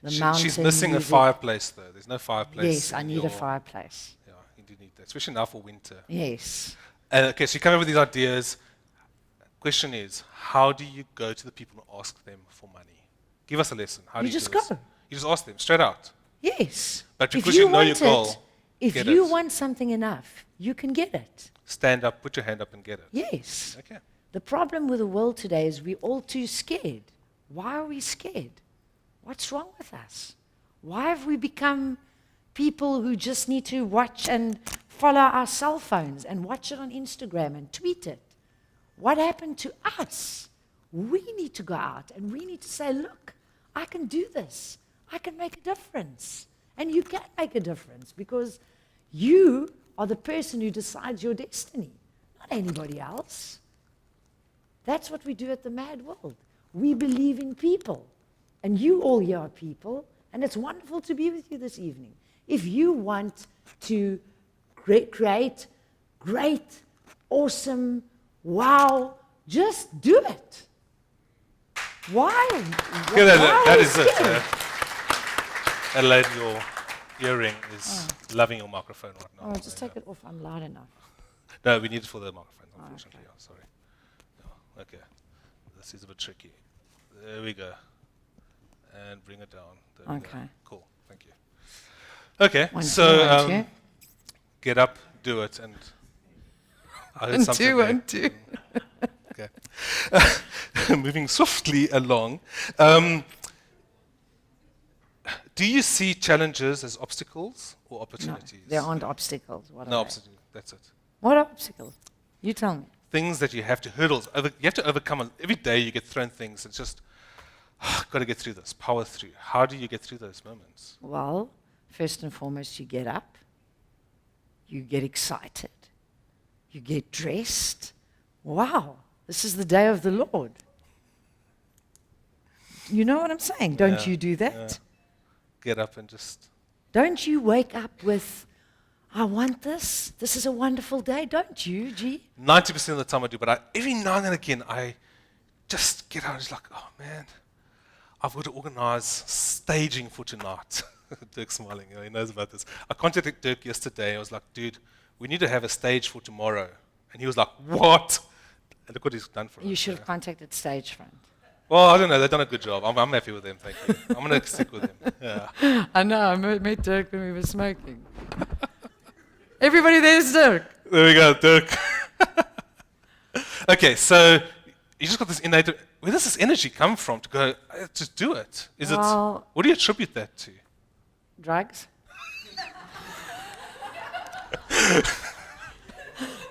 C: The
B: She's
C: mountain
B: missing a
C: music.
B: fireplace, though. There's no fireplace.
C: Yes, I
B: in
C: need a
B: your-
C: fireplace.
B: Yeah, you do need that, especially now for winter.
C: Yes.
B: Okay, so you come up with these ideas. Question is, how do you go to the people and ask them for money? Give us a lesson. How do
C: You
B: you
C: just
B: do this?
C: go.
B: You just ask them straight out.
C: Yes.
B: But
C: If
B: because you know your
C: want
B: goal,
C: it, if
B: get
C: you
B: it.
C: want something enough, you can get it.
B: Stand up, put your hand up, and get it.
C: Yes.
B: Okay.
C: The problem with the world today is we're all too scared. Why are we scared? What's wrong with us? Why have we become people who just need to watch and follow our cell phones and watch it on Instagram and tweet it? What happened to us? We need to go out and we need to say, look, I can do this. I can make a difference. And you can make a difference because you are the person who decides your destiny, not anybody else. That's what we do at the MadWorld. We believe in people. And you all here are people. And it's wonderful to be with you this evening. If you want to create great, awesome, wow, just do it. Why?
B: Yeah, that
C: Why
B: is it.
C: scared?
B: Adelaide, your earring is loving your microphone right now.
C: Oh, just take it off. I'm loud enough.
B: No, we need it for the microphone, unfortunately.
C: okay.
B: Yeah, sorry. Yeah, okay. This is a bit tricky. There we go. And bring it down. There we go.
C: Okay.
B: Cool. Thank you. Okay,
C: 1, 2,
B: so
C: 1, 2.
B: get up, do it, and I heard
C: 1,
B: something
C: 2,
B: there.
C: 1, 2.
B: Okay. Moving swiftly along. Do you see challenges as obstacles or
C: No,
B: opportunities?
C: there aren't obstacles. What
B: No
C: are they?
B: obstacles. That's it.
C: What are obstacles? You tell me.
B: Things that you have to hurdles. You have to overcome. Every day you get thrown things. It's just got to get through this. Power through. How do you get through those moments?
C: Well, first and foremost, you get up, you get excited, you get dressed. Wow, this is the day of the Lord. You know what I'm saying? Don't
B: Yeah,
C: you do that?
B: yeah. Get up and just.
C: Don't you wake up with, I want this. This is a wonderful day. Don't you, G?
B: 90% of the time I do, but every now and again I just get out and it's like, oh man, I've got to organize staging for tonight. Dirk's smiling, he knows about this. I contacted Dirk yesterday. I was like, dude, we need to have a stage for tomorrow. And he was like, what? And look what he's done for us.
C: You should have contacted Stagefront.
B: Well, I don't know. They've done a good job. I'm happy with them, thank you. I'm going to stick with them. Yeah.
C: I know, I met Dirk when we were smoking. Everybody there's Dirk.
B: There we go, Dirk. Okay, so you just got this innate. Where does this energy come from to go, just do it? Is
C: Well-
B: what do you attribute that to?
C: Drugs?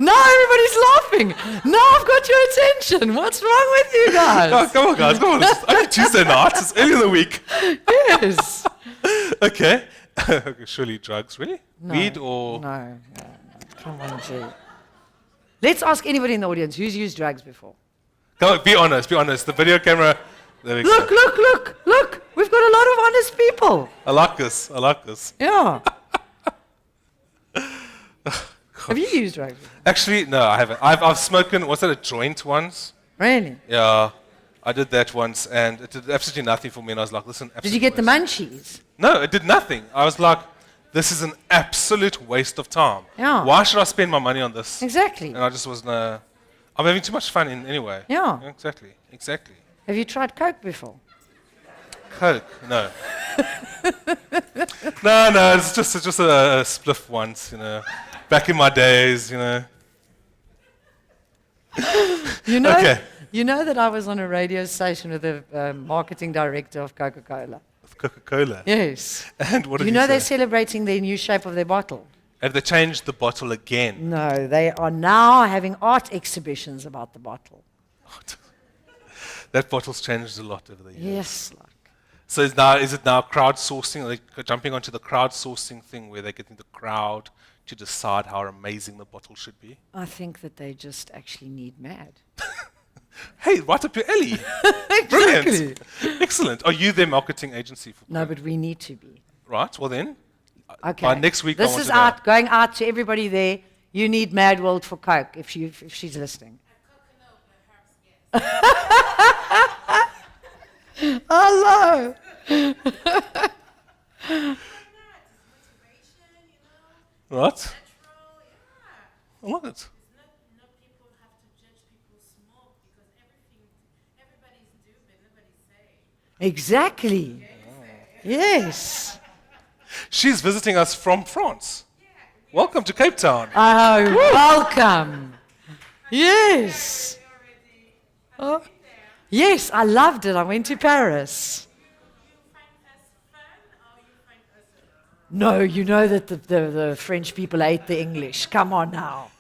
C: No, everybody's laughing. No, I've got your attention. What's wrong with you
B: Oh,
C: guys?
B: come on, guys. Come on. It's only Tuesday night. It's early in the week.
C: Yes.
B: Okay. Surely drugs, really?
C: No,
B: Weed or
C: No. Come on, G. Let's ask anybody in the audience who's used drugs before.
B: Come on, be honest, be honest. The video camera. There we
C: Look,
B: go.
C: look, look, look. We've got a lot of honest people.
B: I like this. I like this.
C: Yeah. Have you used drugs before?
B: Actually, no, I haven't. I've smoken. Was that a joint once?
C: Really?
B: Yeah, I did that once, and it did absolutely nothing for me. And I was like, listen,
C: Did you get the munchies?
B: No, it did nothing. I was like, this is an absolute waste of time.
C: Yeah.
B: Why should I spend my money on this?
C: Exactly.
B: And I just wasn't. I'm having too much fun in anyway.
C: Yeah.
B: Exactly. Exactly.
C: Have you tried Coke before?
B: Coke? No. no. It's just a spliff once, you know. Back in my days, you know.
C: You know,
B: Okay.
C: you know that I was on a radio station with the marketing director of Coca-Cola.
B: Coca-Cola.
C: Yes.
B: And what did
C: You know they're
B: say?
C: celebrating the new shape of their bottle.
B: Have they changed the bottle again?
C: No, they are now having art exhibitions about the bottle.
B: That bottle's changed a lot over the years.
C: Yes.
B: So is it now crowdsourcing? Are they jumping onto the crowdsourcing thing where they're getting the crowd to decide how amazing the bottle should be?
C: I think that they just actually need Mad.
B: Hey, right up your alley.
C: Exactly.
B: Brilliant. Excellent. Are you their marketing agency for
C: No,
B: Coke?
C: but we need to be.
B: Right, well then,
C: Okay.
B: by next week I
C: This
B: want
C: is
B: to know.
C: out, going out to everybody there. You need MadWorld for Coke if she's listening. Hello.
B: Right? I love it.
C: Exactly. Yes.
B: She's visiting us from France. Welcome to Cape Town.
C: Oh, welcome. Yes. Oh. Yes, I loved it. I went to Paris. No, you know that the French people hate the English. Come on now.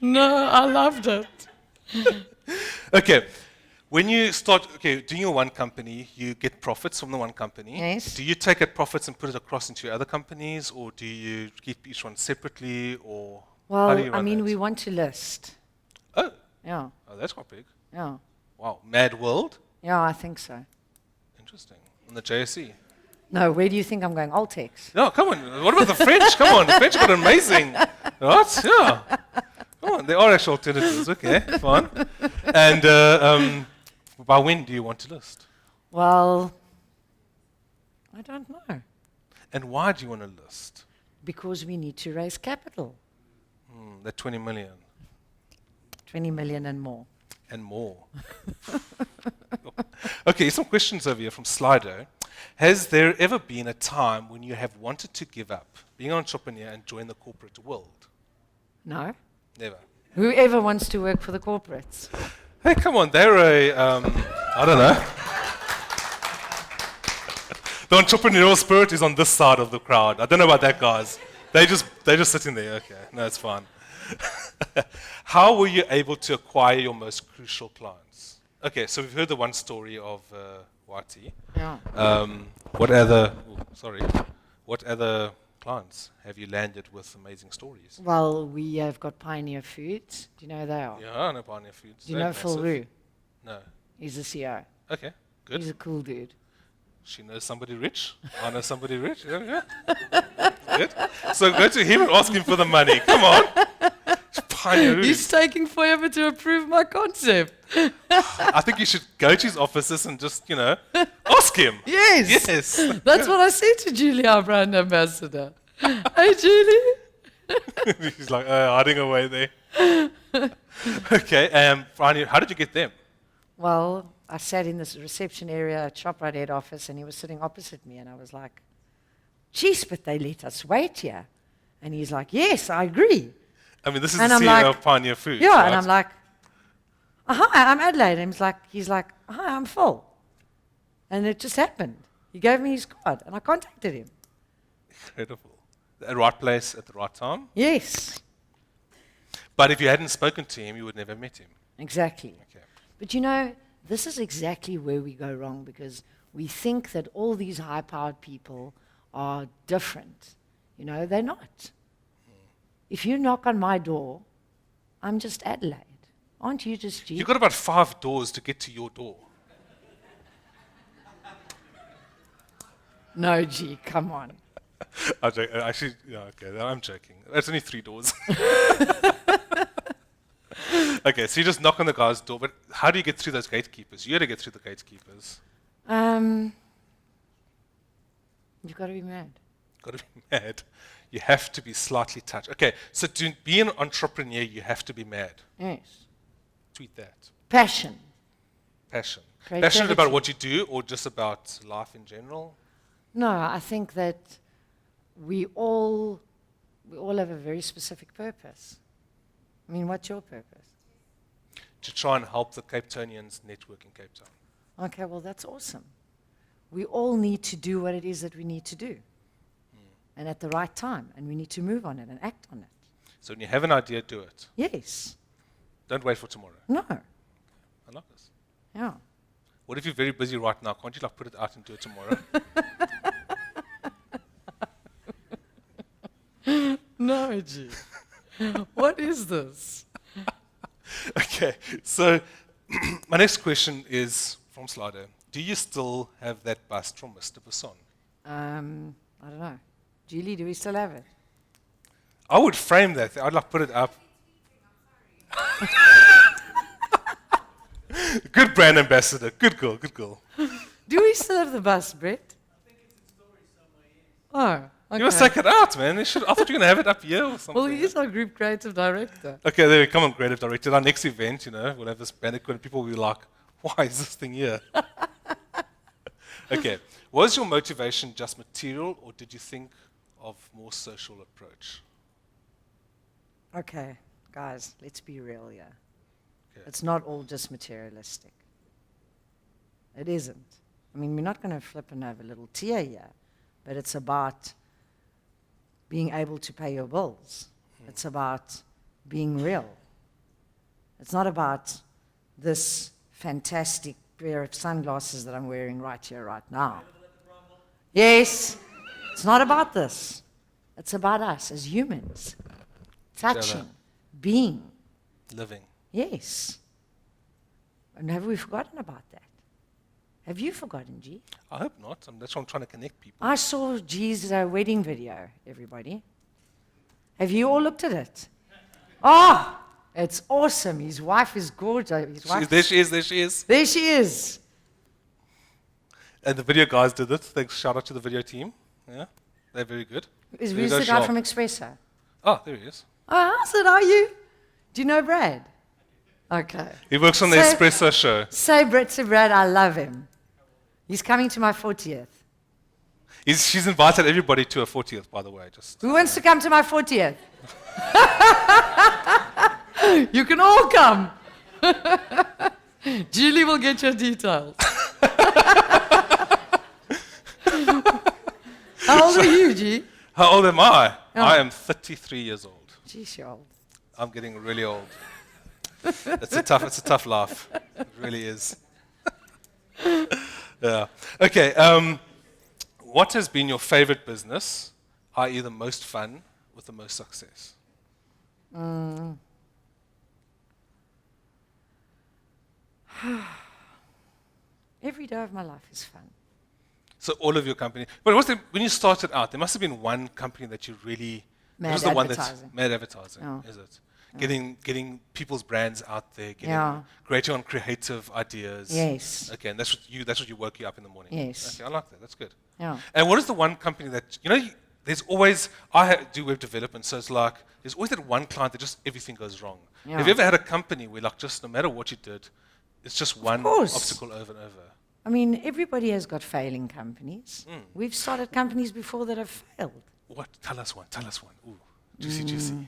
C: No, I loved it.
B: Okay. When you start doing your one company, you get profits from the one company.
C: Yes.
B: Do you take that profits and put it across into your other companies, or do you keep each one separately, or how do you
C: Well, I
B: run
C: mean,
B: that?
C: we want to list.
B: Oh,
C: Yeah,
B: that's quite big.
C: yeah.
B: Wow. MadWorld?
C: Yeah, I think so.
B: Interesting. On the JSE.
C: No, where do you think I'm going? Altex.
B: No, come on. What about the French? Come on. The French got amazing. What? Yeah. Come on. There are actual alternatives. Okay, fine. And by when do you want to list?
C: Well, I don't know.
B: And why do you want to list?
C: Because we need to raise capital.
B: That 20 million
C: 20 million and more.
B: and more. Okay, some questions over here from Slido. Has there ever been a time when you have wanted to give up being an entrepreneur and join the corporate world?
C: No?
B: Never.
C: Whoever wants to work for the corporates.
B: Hey, come on, they're I don't know. The entrepreneurial spirit is on this side of the crowd. I don't know about that, guys. They're just sitting there. Okay, no, it's fine. How were you able to acquire your most crucial clients? Okay, so we've heard the one story of YT.
C: Yeah.
B: What other clients have you landed with amazing stories?
C: Well, we have got Pioneer Foods. Do you know who they are?
B: Yeah, I know Pioneer Foods.
C: Do you
B: They're
C: know Phil
B: massive.
C: Rue?
B: No.
C: He's the CEO.
B: Okay, good.
C: He's a cool dude.
B: She knows somebody rich. I know somebody rich. Yeah. Good. So go to him and ask him for the money. Come on. Pioneer
C: He's
B: Roots.
C: taking forever to approve my concept.
B: I think you should go to his offices and just, ask him.
C: Yes.
B: Yes.
C: That's what I said to Julie, our brand ambassador. Hey, Julie.
B: He's like, hiding away there. Okay, Pioneer, how did you get them?
C: Well, I sat in this reception area at ShopRite head office, and he was sitting opposite me, and I was like, geez, but they let us wait here. And he's like, yes, I agree.
B: I mean, this is
C: And
B: the
C: I'm
B: CEO
C: like,
B: of Pioneer Foods.
C: Yeah,
B: right?
C: and I'm like, hi, I'm Adelaide. And he's like, hi, I'm Phil. And it just happened. He gave me his card, and I contacted him.
B: Incredible. At the right place at the right time.
C: Yes,
B: But if you hadn't spoken to him, you would never have met him.
C: exactly.
B: Okay.
C: But this is exactly where we go wrong, because we think that all these high-powered people are different. You know, they're not. If you knock on my door, I'm just Adelaide. Aren't you just G?
B: You've got about 5 doors to get to your door.
C: No, G, come on.
B: Actually, yeah, okay, I'm joking. That's only 3 doors. Okay, so you just knock on the guy's door, but how do you get through those gatekeepers? You got to get through the gatekeepers.
C: You've got to be mad.
B: Got to be mad. You have to be slightly touched. Okay, so to be an entrepreneur, you have to be mad.
C: Yes.
B: Tweet that.
C: Passion.
B: Passion.
C: Creativity.
B: Passionate about what you do or just about life in general?
C: No, I think that we all have a very specific purpose. I mean, what's your purpose?
B: To try and help the Cape Townians network in Cape Town.
C: Okay, well, that's awesome. We all need to do what it is that we need to do. And at the right time. And we need to move on it and act on it.
B: So when you have an idea, do it.
C: Yes.
B: Don't wait for tomorrow.
C: No.
B: I like this.
C: Yeah.
B: What if you're very busy right now? Can't you like put it out and do it tomorrow?
C: No, G. What is this?
B: Okay, so my next question is from Slido. Do you still have that bust from Mr. Basson?
C: I don't know. Julie, do we still have it?
B: I would frame that. I'd like put it up. Good brand ambassador. Good girl, good girl.
C: Do we still have the bus, Brett? Oh, okay.
B: You must take it out, man. I thought you were going to have it up here or something.
C: Well, he is our group creative director.
B: Okay, there we come on, creative director. Our next event, we'll have this banquet and people will be like, why is this thing here? Okay, was your motivation just material or did you think of more social approach?
C: Okay, guys, let's be real here.
B: Okay.
C: It's not all just materialistic. It isn't. I mean, we're not going to flip and have a little tear here, but it's about being able to pay your bills. It's about being real. It's not about this fantastic pair of sunglasses that I'm wearing right here, right now. Yes, it's not about this. It's about us as humans. Touching, being.
B: Living.
C: Yes. And have we forgotten about that? Have you forgotten, G?
B: I hope not. That's why I'm trying to connect people.
C: I saw G's wedding video, everybody. Have you all looked at it? Oh, it's awesome. His wife is gorgeous.
B: There she is, there she is.
C: There she is.
B: And the video guys did it. Thanks, shout out to the video team. Yeah, they're very good.
C: Who's
B: Very
C: the guy
B: sharp.
C: from Expresso?
B: Oh, there he is.
C: Oh, how's it? Are you? Do you know Brad? Okay.
B: He works on the
C: So-
B: Espresso show.
C: Say Brad, I love him. He's coming to my 40th.
B: She's invited everybody to her 40th, by the way. Just
C: Who wants to come to my 40th? You can all come. Julie will get your details. How old are you, G?
B: How old am I?
C: Oh.
B: I am 33 years old.
C: Geez, you're old.
B: I'm getting really old. It's a tough life. It really is. Yeah. Okay. What has been your favorite business, i.e., the most fun with the most success?
C: Every day of my life is fun.
B: So all of your company. But when you started out, there must have been one company that you really.
C: Mad
B: what was the one that's
C: Advertising.
B: Mad Advertising,
C: Oh.
B: is it? Getting people's brands out there,
C: Yeah.
B: creating on creative ideas.
C: Yes.
B: Okay, and that's what you work you up in the morning.
C: Yes.
B: Okay, I like that. That's good.
C: Yeah.
B: And what is the one company that there's always do web development, so it's like there's always that one client that just everything goes wrong.
C: Yeah.
B: Have you ever had a company where like just no matter what you did, it's just one
C: course.
B: obstacle over and over?
C: I mean, everybody has got failing companies. We've started companies before that have failed.
B: What? Tell us one. Ooh, juicy.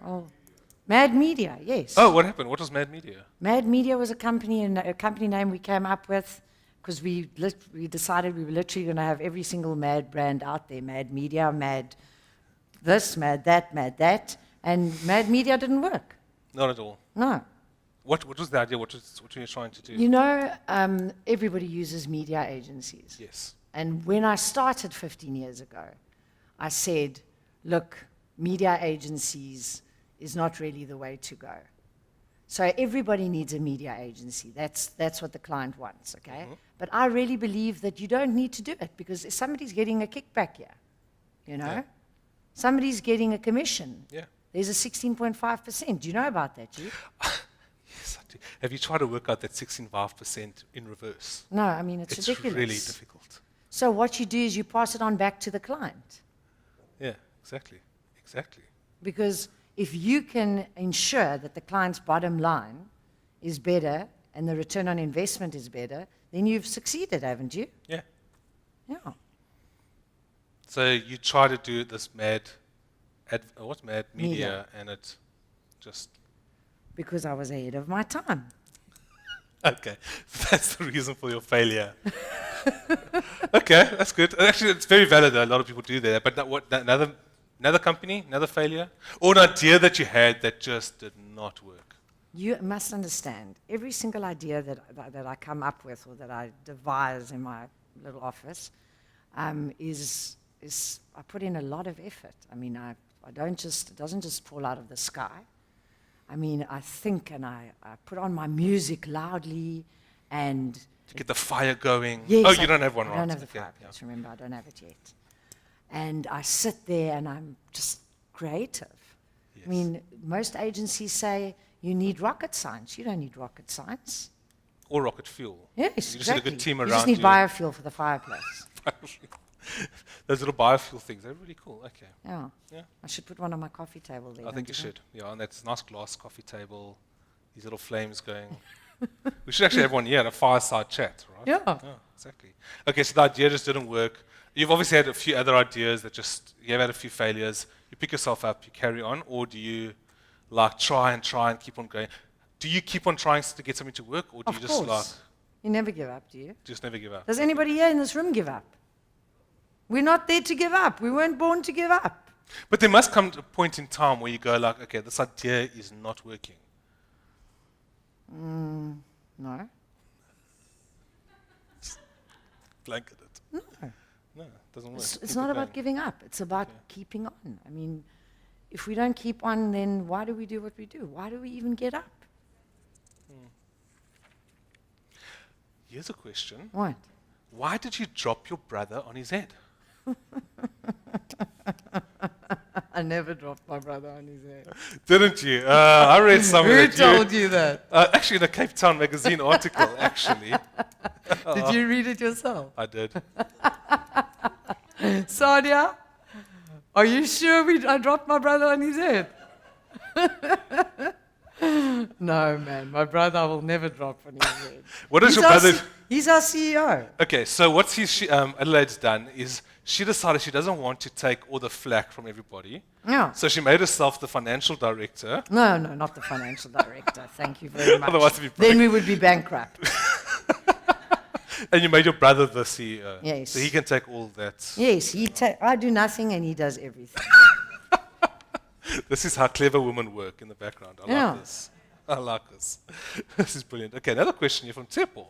C: Oh, Mad Media, yes.
B: Oh, what happened? What was Mad Media?
C: Mad Media was a company name we came up with because we decided we were literally going to have every single Mad brand out there. Mad Media, Mad this, Mad that, and Mad Media didn't work.
B: Not at all.
C: No.
B: What was the idea? What were you trying to do?
C: You know, everybody uses media agencies.
B: Yes.
C: And when I started 15 years ago, I said, look, media agencies is not really the way to go. So everybody needs a media agency. That's what the client wants, okay? But I really believe that you don't need to do it because somebody's getting a kickback here, you know?
B: Yeah.
C: Somebody's getting a commission.
B: Yeah.
C: There's a 16.5%. Do you know about that, G?
B: Yes, I do. Have you tried to work out that 16.5% in reverse?
C: No, I mean, it's ridiculous.
B: Really difficult.
C: So what you do is you pass it on back to the client.
B: Yeah, exactly. Exactly.
C: Because if you can ensure that the client's bottom line is better and the return on investment is better, then you've succeeded, haven't you?
B: Yeah.
C: Yeah.
B: So you try to do this mad media,
C: Media.
B: and it just
C: Because I was ahead of my time.
B: okay. That's the reason for your failure. Okay, that's good. Actually, it's very valid. Though. A lot of people do that. But another company, another failure, or an idea that you had that just did not work.
C: You must understand, every single idea that I come up with or that I devise in my little office is I put in a lot of effort. I mean, I don't just, it doesn't just fall out of the sky. I mean, I think and I put on my music loudly and...
B: To get the fire going.
C: Yes,
B: Oh, you don't have one, right?
C: I don't have the
B: Okay,
C: fireplace, remember, I don't have it yet. And I sit there and I'm just creative.
B: Yes.
C: I mean, most agencies say you need rocket science. You don't need rocket science.
B: Or rocket fuel.
C: Yes,
B: You just
C: exactly.
B: need a good team
C: You
B: around
C: just need
B: you.
C: biofuel for the fireplace.
B: Those little biofuel things, they're really cool. Okay.
C: Yeah.
B: Yeah.
C: I should put one on my coffee table there.
B: I think you
C: don't
B: should. Yeah, and that's nice glass coffee table, these little flames going. We should actually have one here, a fireside chat, right?
C: Yeah.
B: Exactly. Okay, so the idea just didn't work. You've obviously had a few other ideas that you've had a few failures. You pick yourself up, you carry on, or do you like try and keep on going? Do you keep on trying to get something to work, or do
C: Of
B: you just
C: course. You never give up, do you?
B: just never give up?
C: Does anybody here in this room give up? We're not there to give up. We weren't born to give up.
B: But there must come to a point in time where you go like, okay, this idea is not working.
C: No.
B: Blanket it.
C: No.
B: No, it doesn't work.
C: It's
B: Keep
C: not
B: it
C: about
B: going.
C: giving up. It's about keeping on. I mean, if we don't keep on, then why do we do what we do? Why do we even get up?
B: Here's a question.
C: What?
B: Why did you drop your brother on his head?
C: I never dropped my brother on his head.
B: Didn't you? I read somewhere.
C: Who told you that?
B: Actually, in a Cape Town magazine article, actually.
C: Did you read it yourself?
B: I did.
C: Sadia, are you sure I dropped my brother on his head? No, man. My brother I will never drop on his head.
B: What is
C: He's
B: your
C: our
B: brother?
C: He's our CEO.
B: Okay, so what Adelaide's done is she decided she doesn't want to take all the flack from everybody.
C: Yeah.
B: So she made herself the financial director.
C: No, not the financial director. Thank you very much.
B: Otherwise it'd be
C: Then we would be bankrupt.
B: And you made your brother the CEO.
C: Yes.
B: So he can take all that.
C: Yes, I do nothing and he does everything.
B: This is how clever women work in the background. I
C: Yeah.
B: like this. I like this. This is brilliant. Okay, another question here from Tepo.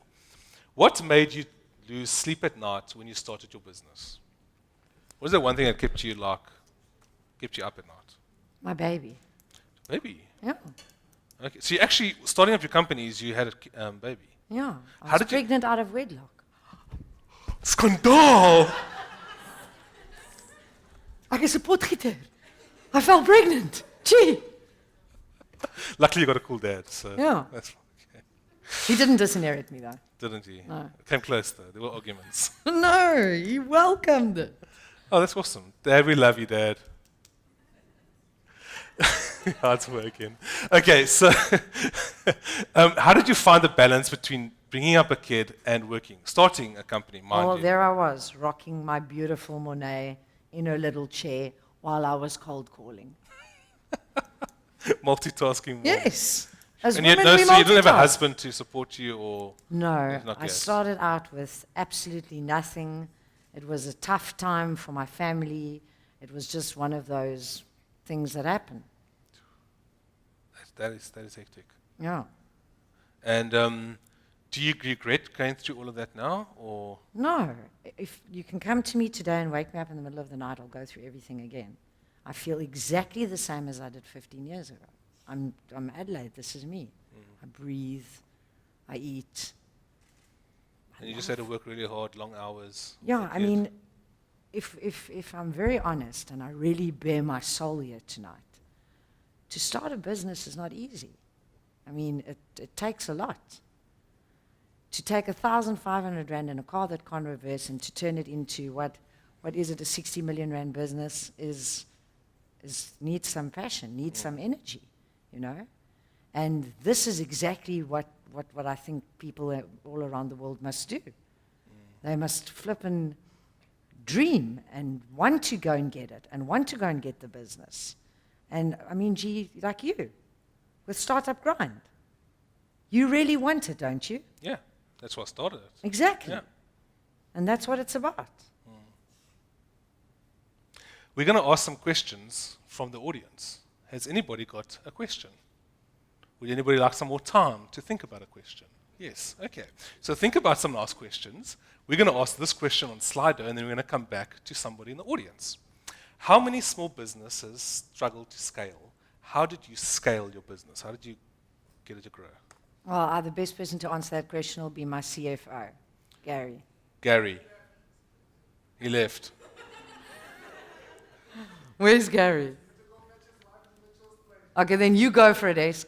B: What made you lose sleep at night when you started your business? What was the one thing that kept you up at night?
C: My baby.
B: Baby.
C: Yeah.
B: Okay, so you actually, starting up your companies, you had a baby.
C: Yeah. I
B: How
C: was
B: did you-
C: pregnant out of wedlock.
B: Scandal!
C: Ek is 'n potgieter. I fell pregnant. Gee.
B: Luckily you got a cool dad, so
C: Yeah.
B: that's fine. Okay.
C: He didn't disinherit me though.
B: Didn't he?
C: No.
B: Came close though, there were arguments.
C: No, he welcomed it.
B: Oh, that's awesome. Dad, we love you, Dad. Hard working. Okay, so how did you find the balance between bringing up a kid and working, starting a company, mind
C: Well,
B: you?
C: there I was, rocking my beautiful Monet in her little chair while I was cold calling.
B: Multitasking. More.
C: Yes. As
B: And you,
C: women, we
B: so you didn't have a
C: multitask.
B: husband to support you, or
C: No,
B: Not
C: I
B: yet.
C: started out with absolutely nothing. It was a tough time for my family. It was just one of those things that happen.
B: that is hectic.
C: Yeah.
B: And do you regret going through all of that now, or
C: No. If you can come to me today and wake me up in the middle of the night, I'll go through everything again. I feel exactly the same as I did 15 years ago. I'm Adelaide, this is me. I breathe, I eat.
B: and you just had to work really hard, long hours?
C: Yeah,
B: with
C: I
B: kids?
C: mean, if I'm very honest, and I really bare my soul here tonight, to start a business is not easy. I mean, it takes a lot. To take 1,500 rand in a car that can't reverse and to turn it into what is it, a 60 million rand business is needs some passion, needs some energy, you know? And this is exactly what I think people all around the world must do. They must flip and dream and want to go and get it and want to go and get the business. And I mean, gee, like you, with Startup Grind. You really want it, don't you?
B: Yeah, that's why I started it.
C: Exactly.
B: Yeah.
C: And that's what it's about.
B: We're going to ask some questions from the audience. Has anybody got a question? Would anybody like some more time to think about a question? Yes, okay. So think about some last questions. We're going to ask this question on Slido, and then we're going to come back to somebody in the audience. How many small businesses struggle to scale? How did you scale your business? How did you get it to grow?
C: Well, the best person to answer that question will be my CFO, Gary.
B: Gary. He left.
C: Where's Gary? Okay, then you go for it, Ace.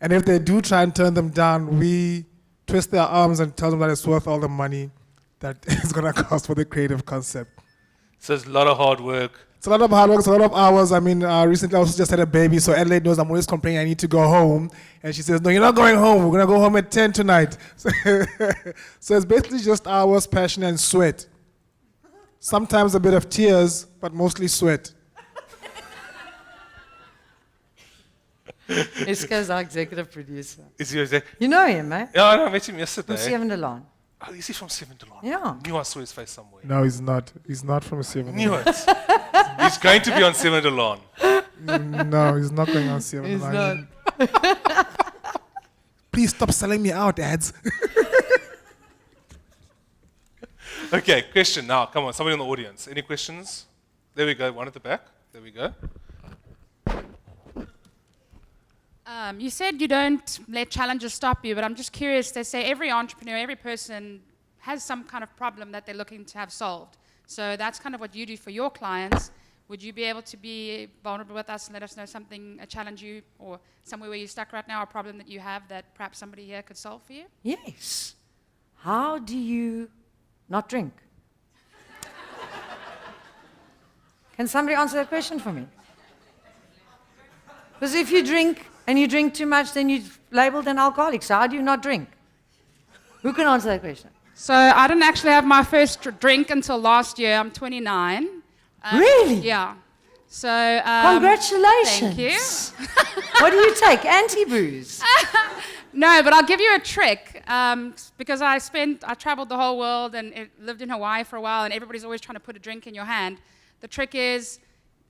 E: And if they do try and turn them down, we twist their arms and tell them that it's worth all the money that it's going to cost for the creative concept.
B: So it's a lot of hard work.
E: It's a lot of hard work, it's a lot of hours. I mean, recently I also just had a baby, so Adelaide knows I'm always complaining I need to go home. And she says, no, you're not going home. We're going to go home at 10 tonight. So it's basically just hours, passion, and sweat. Sometimes a bit of tears, but mostly sweat.
C: Isko's our executive producer.
B: Is he exact?
C: You know him, eh?
B: Yeah, I met him yesterday.
C: From Seven Delon.
B: Oh, is he from Seven Delon?
C: Yeah.
B: Knew I saw his face somewhere.
E: No, he's not. He's not from 7.
B: Knew it. He's going to be on Seven Delon.
E: No, he's not going on 7.
C: He's not.
E: Please stop selling me out, ads.
B: Okay, question now. Come on, somebody in the audience. Any questions? There we go. One at the back. There we go.
F: You said you don't let challenges stop you, but I'm just curious. They say every entrepreneur, every person has some kind of problem that they're looking to have solved. So that's kind of what you do for your clients. Would you be able to be vulnerable with us and let us know something, a challenge you, or somewhere where you're stuck right now, a problem that you have that perhaps somebody here could solve for you?
C: Yes. How do you not drink? Can somebody answer that question for me? Because if you drink and you drink too much, then you're labeled an alcoholic. So how do you not drink? Who can answer that question?
F: So I didn't actually have my first drink until last year. I'm 29.
C: Really?
F: Yeah. So
C: Congratulations.
F: Thank you.
C: What do you take? Anti-booze?
F: No, but I'll give you a trick because I traveled the whole world and lived in Hawaii for a while, and everybody's always trying to put a drink in your hand. The trick is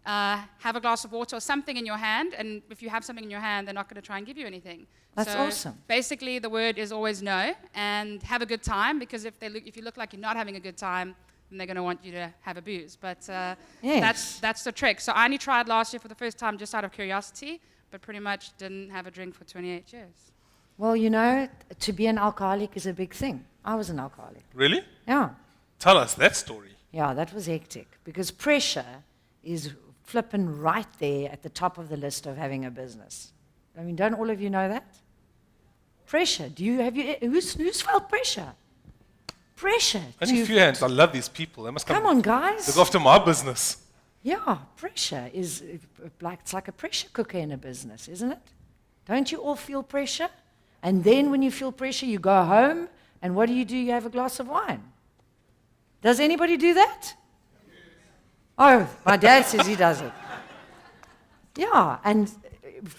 F: have a glass of water or something in your hand, and if you have something in your hand, they're not going to try and give you anything.
C: That's
F: so
C: awesome.
F: Basically, the word is always no, and have a good time, because if you look like you're not having a good time, then they're going to want you to have a booze. But
C: Yes.
F: that's the trick. So I only tried last year for the first time just out of curiosity, but pretty much didn't have a drink for 28 years.
C: Well, you know, to be an alcoholic is a big thing. I was an alcoholic.
B: Really?
C: Yeah.
B: Tell us that story.
C: Yeah, that was hectic because pressure is flipping right there at the top of the list of having a business. I mean, don't all of you know that? Pressure. Who's felt pressure? Pressure.
B: Only a few hands. I love these people. They must
C: Come on, guys.
B: look after my business.
C: Yeah, pressure is it's like a pressure cooker in a business, isn't it? Don't you all feel pressure? And then when you feel pressure, you go home, and what do? You have a glass of wine. Does anybody do that? Oh, my dad says he does it. Yeah, and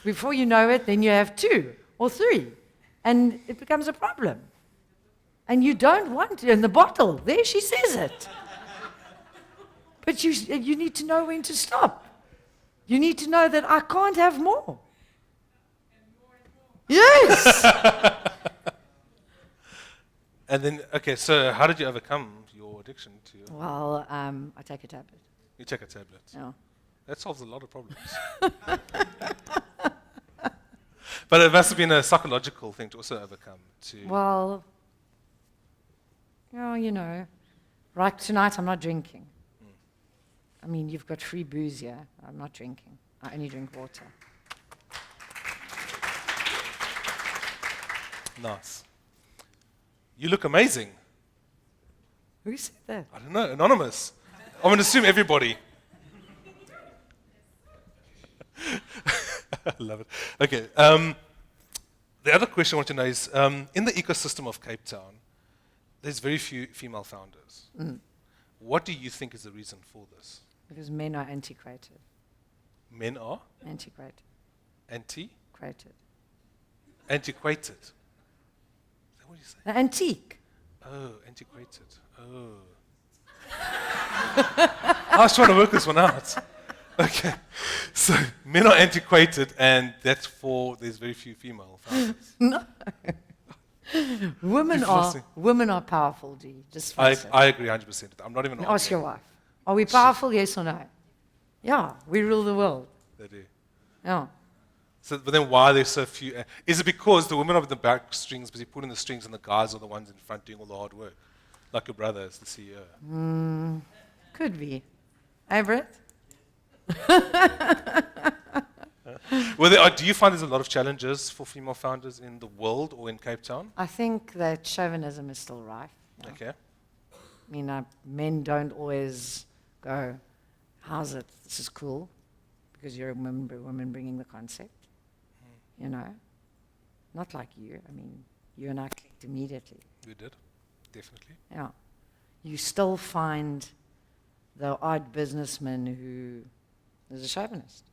C: before you know it, then you have 2 or 3, and it becomes a problem. And you don't want it in the bottle. There she says it. But you need to know when to stop. You need to know that I can't have more. Yes.
B: And then, okay, so how did you overcome your addiction to?
C: Well, I take a tablet.
B: You take a tablet.
C: Yeah.
B: That solves a lot of problems. But it must have been a psychological thing to also overcome.
C: Well, right tonight I'm not drinking. I mean, you've got free booze here. I'm not drinking. I only drink water.
B: Nice. You look amazing.
C: Who said that?
B: I don't know, anonymous. I'm going to assume everybody. I love it. Okay. The other question I want to know is, in the ecosystem of Cape Town, there's very few female founders. What do you think is the reason for this?
C: Because men are antiquated.
B: Men are
C: Antiquated.
B: antiquated.
C: Created.
B: Is that what you say?
C: Antique.
B: Oh, antiquated. Oh. I was trying to work this one out. Okay. So men are antiquated, and that's there's very few female founders.
C: No. Women are powerful, D. Just face it.
B: I agree 100%. I'm not even
C: Ask your
B: arguing.
C: wife. Are we powerful, yes or no? Yeah, we rule the world.
B: They do.
C: Yeah.
B: So, but then why are there so few? Is it because the women are with the back strings, busy pulling the strings, and the guys are the ones in front doing all the hard work? Like your brother is the CEO.
C: Could be. Hey, Brett?
B: Do you find there's a lot of challenges for female founders in the world or in Cape Town?
C: I think that chauvinism is still rife.
B: Okay.
C: I mean, men don't always go, how's it? This is cool. Because you're a woman bringing the concept. Not like you. I mean, you and I clicked immediately.
B: We did, definitely.
C: Yeah. You still find the odd businessman who is a chauvinist.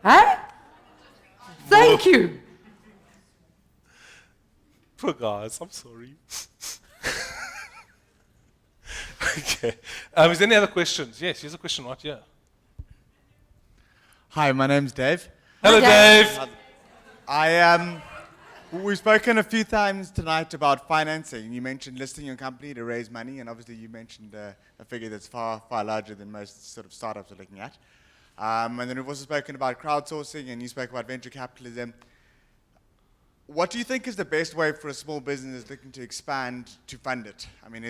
C: Huh? Thank you.
B: Poor guys, I'm sorry. Okay. Is there any other questions? Yes, here's a question right here.
G: Hi, my name's Dave.
B: Hello,
C: Dave.
B: Dave.
G: We've spoken a few times tonight about financing. You mentioned listing your company to raise money, and obviously you mentioned a figure that's far, far larger than most sort of startups are looking at. And then we've also spoken about crowdsourcing, and you spoke about venture capitalism. What do you think is the best way for a small business looking to expand to fund it? I mean,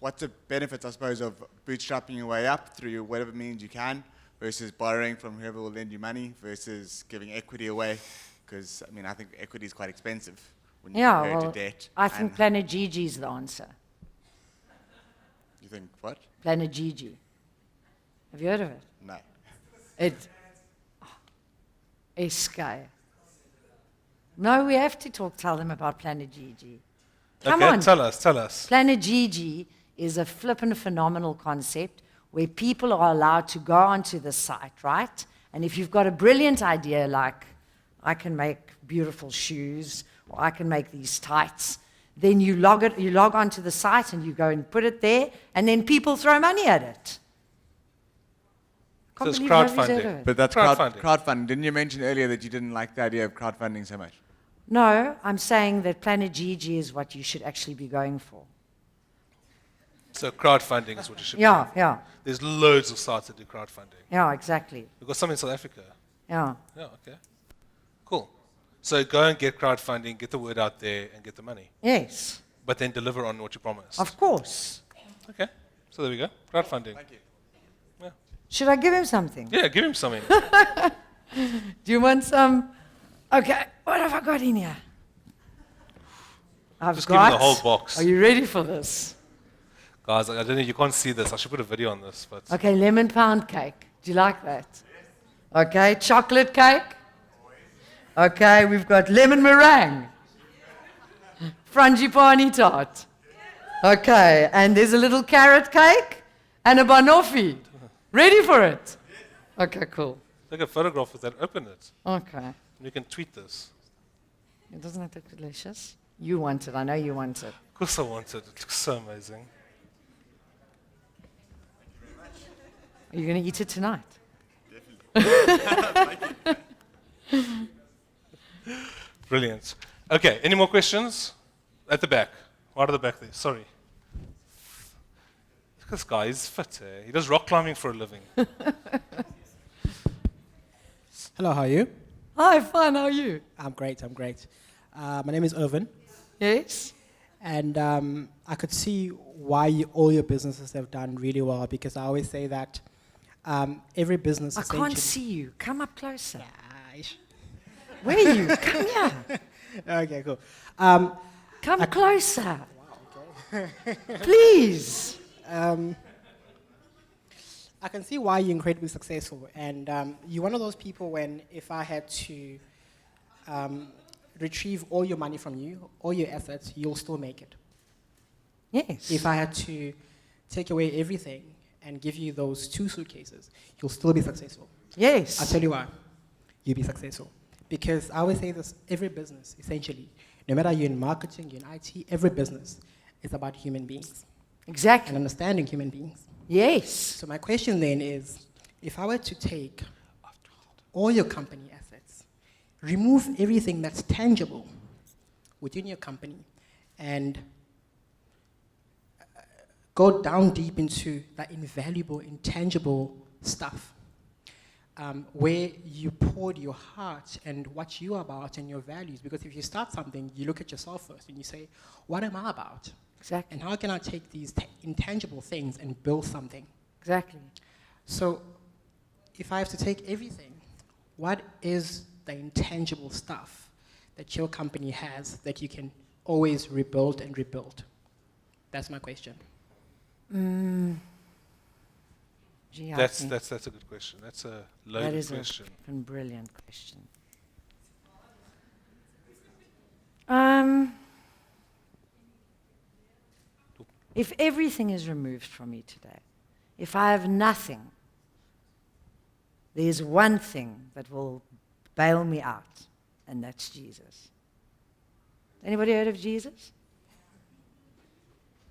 G: what's the benefits, I suppose, of bootstrapping your way up through whatever means you can versus borrowing from whoever will lend you money versus giving equity away? Because, I mean, I think equity is quite expensive when you compare it to debt.
C: I think Planet Gigi is the answer.
G: You think what?
C: Planet Gigi. Have you heard of it?
G: No.
C: Sky. No, we have to tell them about Planet Gigi. Come
B: Okay,
C: on.
B: tell us.
C: Planet Gigi is a flippin' phenomenal concept where people are allowed to go onto the site, right? And if you've got a brilliant idea like, I can make beautiful shoes, or I can make these tights, then you log onto the site and you go and put it there, and then people throw money at it.
B: So it's
C: Can't believe nobody's
B: crowdfunding.
C: heard of it.
G: But that's
B: Crowdfunding.
G: crowdfunding. Didn't you mention earlier that you didn't like the idea of crowdfunding so much?
C: No, I'm saying that Planet Gigi is what you should actually be going for.
B: So crowdfunding is what you should
C: Yeah,
B: do.
C: yeah,
B: There's loads of sites that do crowdfunding.
C: yeah, exactly.
B: We've got some in South Africa.
C: Yeah.
B: Yeah, okay. Cool. So go and get crowdfunding, get the word out there, and get the money.
C: Yes,
B: But then deliver on what you promised.
C: of course.
B: Okay. So there we go. Crowdfunding.
G: Thank you.
C: Should I give him something?
B: Yeah, give him something.
C: Do you want some? Okay, what have I got in here?
B: Just give him the whole box.
C: Are you ready for this?
B: Guys, I don't know, you can't see this. I should put a video on this. But
C: Okay, lemon pound cake. Do you like that? Okay, chocolate cake. Okay, we've got lemon meringue. Frangipani tart. Okay, and there's a little carrot cake and a banoffee. Ready for it? Okay, cool.
B: take a photograph of that, open it.
C: Okay.
B: You can tweet this.
C: It doesn't it look delicious? You want it. I know you want it.
B: Of course I want it. It looks so amazing.
C: Are you going to eat it tonight?
B: Brilliant. Okay, any more questions? At the back. Right at the back there. Sorry. Look at this guy. He's fit. He does rock climbing for a living.
H: Hello, how are you?
C: Hi, fine. How are you?
H: I'm great. My name is Irvin,
C: Yes.
H: and I could see why all your businesses have done really well, because I always say that every business
C: I
H: essentially...
C: can't see you. Come up closer.
H: Aish.
C: Where are you? Come here.
H: Okay, cool.
C: Come closer. Please.
H: I can see why you're incredibly successful, and you're one of those people when if I had to retrieve all your money from you, all your assets, you'll still make it.
C: Yes.
H: If I had to take away everything and give you those 2 suitcases, you'll still be successful.
C: Yes.
H: I'll tell you why. You'll be successful. Because I always say this, every business, essentially, no matter you're in marketing, you're in IT, every business is about human beings and
C: Exactly.
H: understanding human beings.
C: Yes.
H: So my question then is, if I were to take all your company assets, remove everything that's tangible within your company, and go down deep into that invaluable, intangible stuff, where you poured your heart and what you are about and your values. Because if you start something, you look at yourself first and you say, what am I about?
C: Exactly.
H: And how can I take these intangible things and build something?
C: Exactly.
H: So if I have to take everything, what is the intangible stuff that your company has that you can always rebuild and rebuild? That's my question.
C: Gee, I
B: That's
C: think
B: a good question. That's a
C: that
B: loaded
C: is
B: question.
C: a brilliant question. If everything is removed from me today, if I have nothing, there's one thing that will bail me out, and that's Jesus. Anybody heard of Jesus?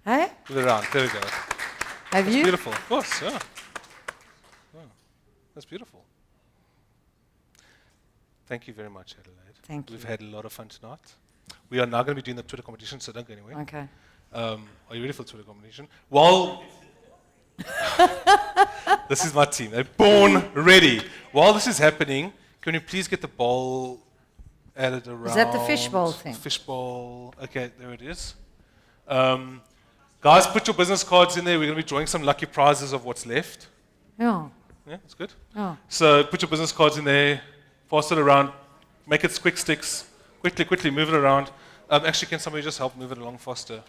C: Hey?
B: Put it around. There we go.
C: Have you?
B: Beautiful. Of course, yeah. Oh, that's beautiful. Thank you very much, Adelaide.
C: Thank
B: We've
C: you.
B: had a lot of fun tonight. We are now going to be doing the Twitter competition, so don't go anywhere.
C: Okay.
B: Are you ready for the Twitter competition? While this is my team, they're born ready. While this is happening, can you please get the bowl added around?
C: Is that the fishbowl thing?
B: Fishbowl. Okay, there it is. Guys, put your business cards in there. We're going to be drawing some lucky prizes of what's left.
C: Yeah.
B: Yeah, that's good.
C: Oh.
B: So put your business cards in there, pass it around, make it quick sticks. Quickly, move it around. Actually, can somebody just help move it along faster?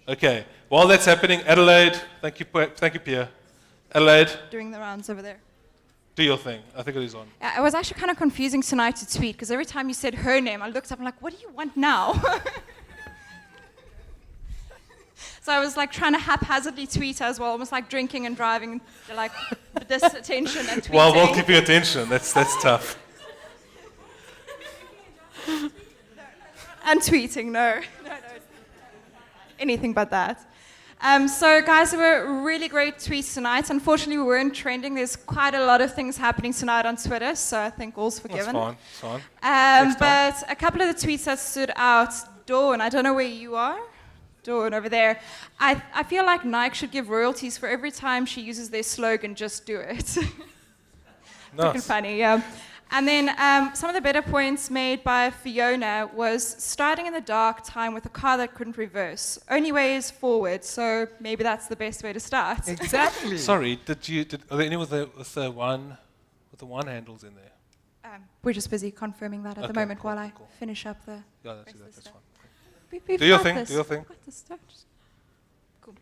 B: Okay. While that's happening, Adelaide, thank you, Pierre. Adelaide,
I: Doing the rounds over there.
B: do your thing. I think it is on.
I: Yeah, it was actually kind of confusing tonight to tweet because every time you said her name, I looked up and like, what do you want now? So I was like trying to haphazardly tweet as well, almost like drinking and driving, like this attention and tweeting.
B: While keeping attention, that's tough.
I: And tweeting, no. Anything but that. So guys, there were really great tweets tonight. Unfortunately, we weren't trending. There's quite a lot of things happening tonight on Twitter, so I think all's forgiven.
B: That's fine. Next time.
I: But a couple of the tweets that stood out, Dawn, I don't know where you are. Dawn, over there. I feel like Nike should give royalties for every time she uses their slogan, just do it. Freaking
B: Nice.
I: funny, yeah. And then some of the better points made by Fiona was starting in the dark time with a car that couldn't reverse. Only way is forward, so maybe that's the best way to start.
C: Exactly.
B: Sorry, are there any with the one handles in there?
I: We're just busy confirming that at the
B: Okay,
I: moment
B: cool,
I: while I
B: cool.
I: finish up the...
B: Yeah, that's
I: rest of the
B: that's
I: stuff.
B: fine.
I: We've
B: Do your
I: got
B: thing,
I: this.
B: do your thing.
I: We've got this stuff. Cool.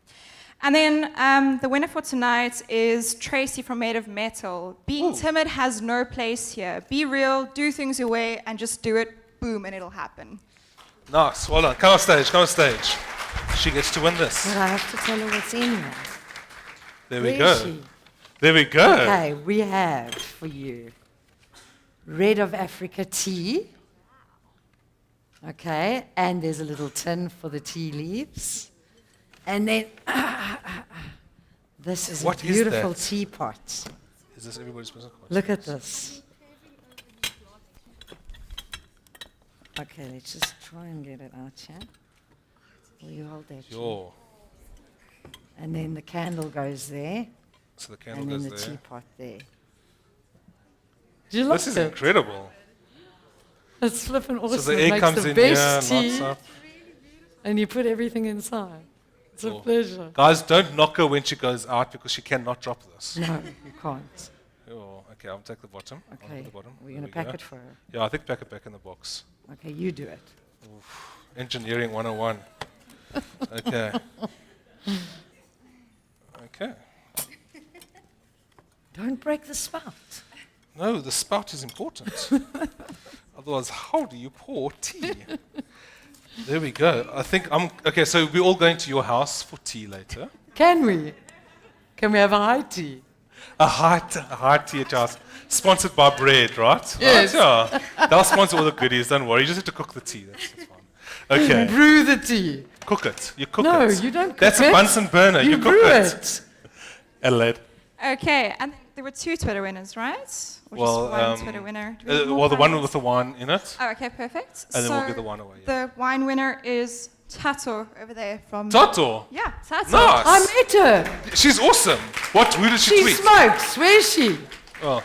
I: And then the winner for tonight is Tracy from Made of Metal. Being timid has no place here. Be real, do things your way, and just do it. Boom, and it'll happen.
B: Nice, well done. Come on stage. She gets to win this.
C: But I have to tell her what's in here.
B: There we
C: Where is
B: go.
C: she?
B: There we go.
C: Okay, we have for you Red of Africa tea. Okay, and there's a little tin for the tea leaves. And then this is
B: What
C: a
B: is
C: beautiful
B: that?
C: teapot.
B: Is this everybody's business card?
C: Look at this. Okay, let's just try and get it out here. Will you hold that?
B: Sure.
C: And then the candle goes there,
B: So the candle
C: and then
B: goes
C: the
B: there.
C: teapot there. Do you like
B: This is
C: it?
B: incredible.
C: It's flipping awesome.
B: So the
C: It
B: air
C: makes
B: comes
C: the
B: in here,
C: best
B: lights
C: tea,
B: up.
C: and you put everything inside. It's a
B: Cool.
C: pleasure.
B: Guys, don't knock her when she goes out because she cannot drop this.
C: No, you can't.
B: Oh, okay, I'll take the bottom. I'll
C: Okay,
B: put the bottom.
C: we're
B: There
C: going to
B: we
C: pack
B: go.
C: it for her.
B: Yeah, I think pack it back in the box.
C: Okay, you do it.
B: Engineering 101. Okay. Okay.
C: Don't break the spout.
B: No, the spout is important. Otherwise, how do you pour tea? There we go. I think okay, so we're all going to your house for tea later.
C: Can we? Can we have a high tea?
B: A hot tea at your house. Sponsored by Bread, right?
C: Yes.
B: Right, yeah. They'll sponsor all the goodies, don't worry. You just have to cook the tea. That's fine. Okay.
C: Brew the tea.
B: Cook it. You cook
C: No,
B: it.
C: you don't cook
B: That's
C: it.
B: a Bunsen burner. You cook
C: brew
B: it. Adelaide.
I: Okay, and there were 2 Twitter winners, right? Or
B: Well,
I: just 1 Twitter winner? Do we have more
B: well, the one
I: finalists?
B: with the wine in it.
I: Oh, okay, perfect.
B: And then
I: so
B: we'll give the wine away, yeah.
I: The wine winner is Tato over there from...
B: Tato.
I: Yeah, Tato.
B: Nice.
C: I met her.
B: She's awesome. Who did she
C: She
B: tweet?
C: smokes. Where is she?
B: Oh.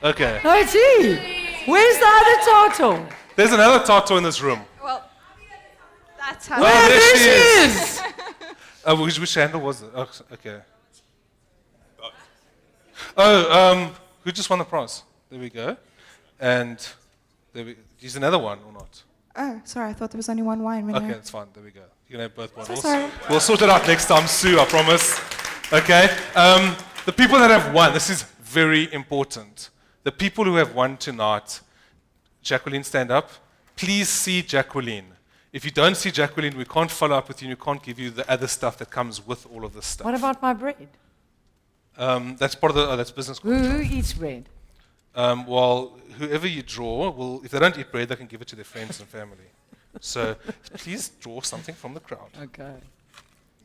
B: Okay.
C: No, it's he. Where's the other turtle?
B: There's another Tato in this room.
I: Well, that's Tato.
B: Oh, there
C: There
B: she
C: she
B: is.
C: is.
B: Which handle was it? Oh, okay. Oh, who just won the prize? There we go. And he's another one or not?
I: Oh, sorry, I thought there was only one wine winner.
B: Okay, that's fine. There we go. You can have both bottles.
I: sorry.
B: We'll sort it out next time, Sue, I promise. Okay? The people that have won, this is very important. The people who have won tonight, Jacqueline, stand up. Please see Jacqueline. If you don't see Jacqueline, we can't follow up with you and we can't give you the other stuff that comes with all of this stuff.
C: What about my bread?
B: That's part of the, that's business.
C: Who eats bread?
B: Well, whoever you draw, will, if they don't eat bread, they can give it to their friends and family. So please draw something from the crowd.
C: Okay.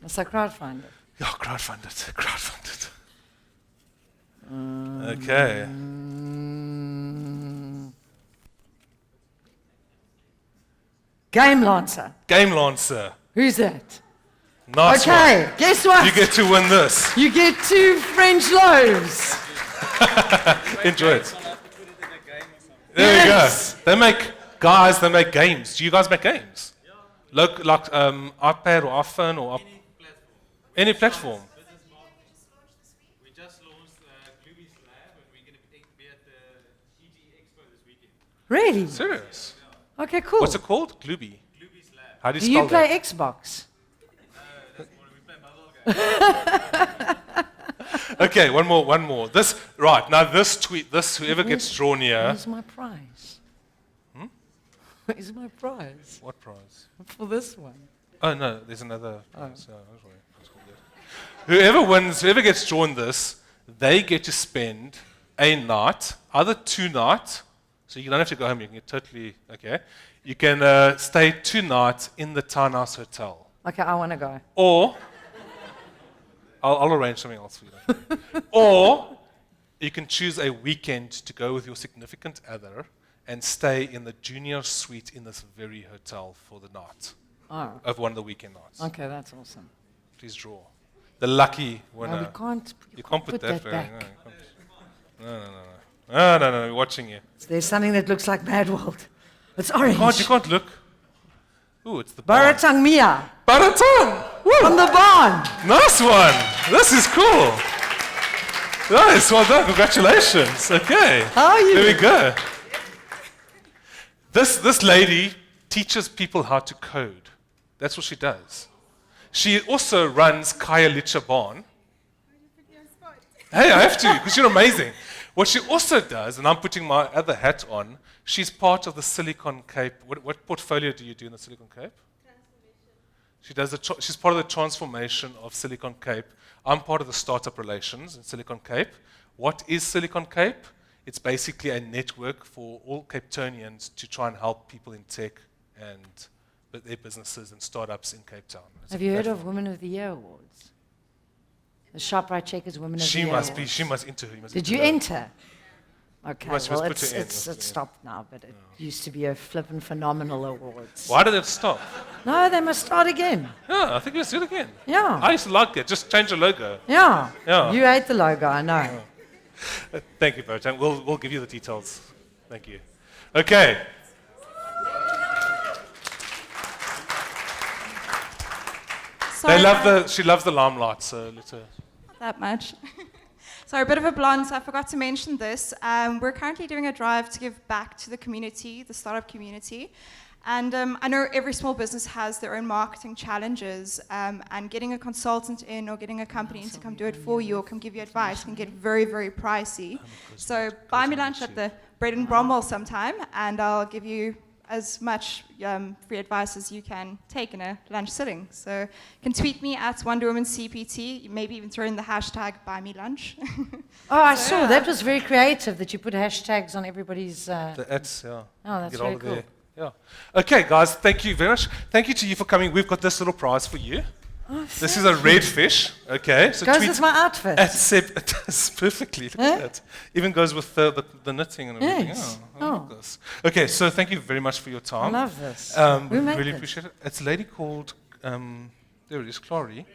C: That's a crowdfunder.
B: Yeah, crowdfund it. Crowdfund it. Okay.
C: Game Lancer.
B: Game Lancer.
C: Who's that?
B: Nice
C: Okay,
B: one.
C: guess what?
B: You get to win this.
C: You get 2 French loaves.
B: Enjoy it. There
C: Yes.
B: we go. They make games. Do you guys make games? Like iPad or iPhone or any platform.
J: We just launched Gluby's Lab, and we're going to be at the EG Expo this weekend.
C: Really?
B: Serious?
C: Okay, cool.
B: What's it called? Gluby.
J: Gluby's Lab.
B: How do you
C: Do
B: spell
C: you play
B: that?
C: Xbox?
J: That's what we play MadWorld games.
B: Okay, one more. This right now. This tweet. This whoever gets drawn here.
C: Where's my prize? Where's my prize?
B: What prize?
C: For this one.
B: Oh no, there's another. Prize. Oh, that's right. That's called that. Whoever wins, whoever gets drawn this, they get to spend a night, either 2 nights. So you don't have to go home. You can get totally okay. You can stay 2 nights in the Townhouse Hotel,
C: Okay, I want to go.
B: or I'll arrange something else for you. Or you can choose a weekend to go with your significant other and stay in the junior suite in this very hotel for the night
C: Oh,
B: of one of the weekend nights.
C: okay, that's awesome.
B: Please draw. The lucky winner.
C: No, we can't.
B: You can't put that
C: back.
B: back. No, we're watching you.
C: There's something that looks like MadWorld. It's orange.
B: You can't look. Ooh, it's the barn.
C: Baratang Mia
B: Baratang!
C: from the barn.
B: Nice one! This is cool. Nice, well done, congratulations. Okay.
C: How are you?
B: There we go. This lady teaches people how to code. That's what she does. She also runs Kaya Licha Barn. Hey, I have to, because you're amazing. What she also does, and I'm putting my other hat on, she's part of the Silicon Cape. What portfolio do you do in the Silicon Cape? She does she's part of the transformation of Silicon Cape. I'm part of the startup relations in Silicon Cape. What is Silicon Cape? It's basically a network for all Capetonians to try and help people in tech but their businesses and startups in Cape Town. It's
C: Have
B: a
C: you heard
B: platform.
C: of Women of the Year awards? The ShopRite Checkers Women of
B: She
C: the Year
B: must be.
C: awards.
B: She must enter. You must
C: Did
B: enter
C: you
B: her.
C: enter? Okay,
B: must
C: well,
B: put her in,
C: it's
B: must-
C: stopped now, but it used to be a flippin' phenomenal awards.
B: Why did it stop?
C: No, they must start again.
B: Yeah, I think let's do it again.
C: Yeah.
B: I used to like it. Just change the logo.
C: Yeah.
B: Yeah.
C: You hate the logo, I know.
B: Thank you, Bojan. We'll give you the details. Thank you. Okay.
I: Sorry,
B: She loves the limelight, so let her.
I: not that much. So a bit of a blonde, so I forgot to mention this. We're currently doing a drive to give back to the community, the startup community. And I know every small business has their own marketing challenges, and getting a consultant in or getting a company in to come do it for you or come give you advice can get very, very pricey. So buy me lunch at the Bread and Bromwell sometime, and I'll give you as much free advice as you can take in a lunch sitting. So you can tweet me at Wonder Woman CPT, maybe even throw in the hashtag buy me lunch.
C: Oh, I saw. That was very creative that you put hashtags on everybody's...
B: The ads, yeah.
C: Oh, that's
B: Get
C: very
B: hold of
C: cool.
B: there. Yeah. Okay, guys, thank you very much. Thank you to you for coming. We've got this little prize for you. This is a red fish. Okay. So
C: Goes
B: tweet
C: with my outfit.
B: at Seb. It does perfectly. Look at that. Even goes with the knitting and everything.
C: Yes.
B: Yeah, I like this. Okay, so thank you very much for your
C: I
B: time.
C: love this.
B: We
C: Who made
B: really
C: this?
B: appreciate it. It's a lady called, there it is, Clary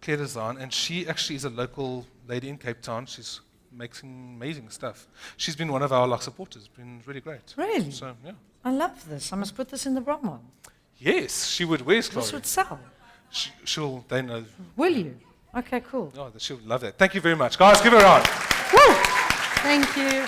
B: Design, and she actually is a local lady in Cape Town. She's making amazing stuff. She's been one of our supporters. Been really great.
C: Really?
B: So yeah.
C: I love this. I must put this in the Bromwell.
B: Yes, she would. Where's Clary?
C: This would sell.
B: They know.
C: Will you? Okay, cool.
B: Oh, she'll love that. Thank you very much. Guys, give her a round.
C: Woo! Thank you.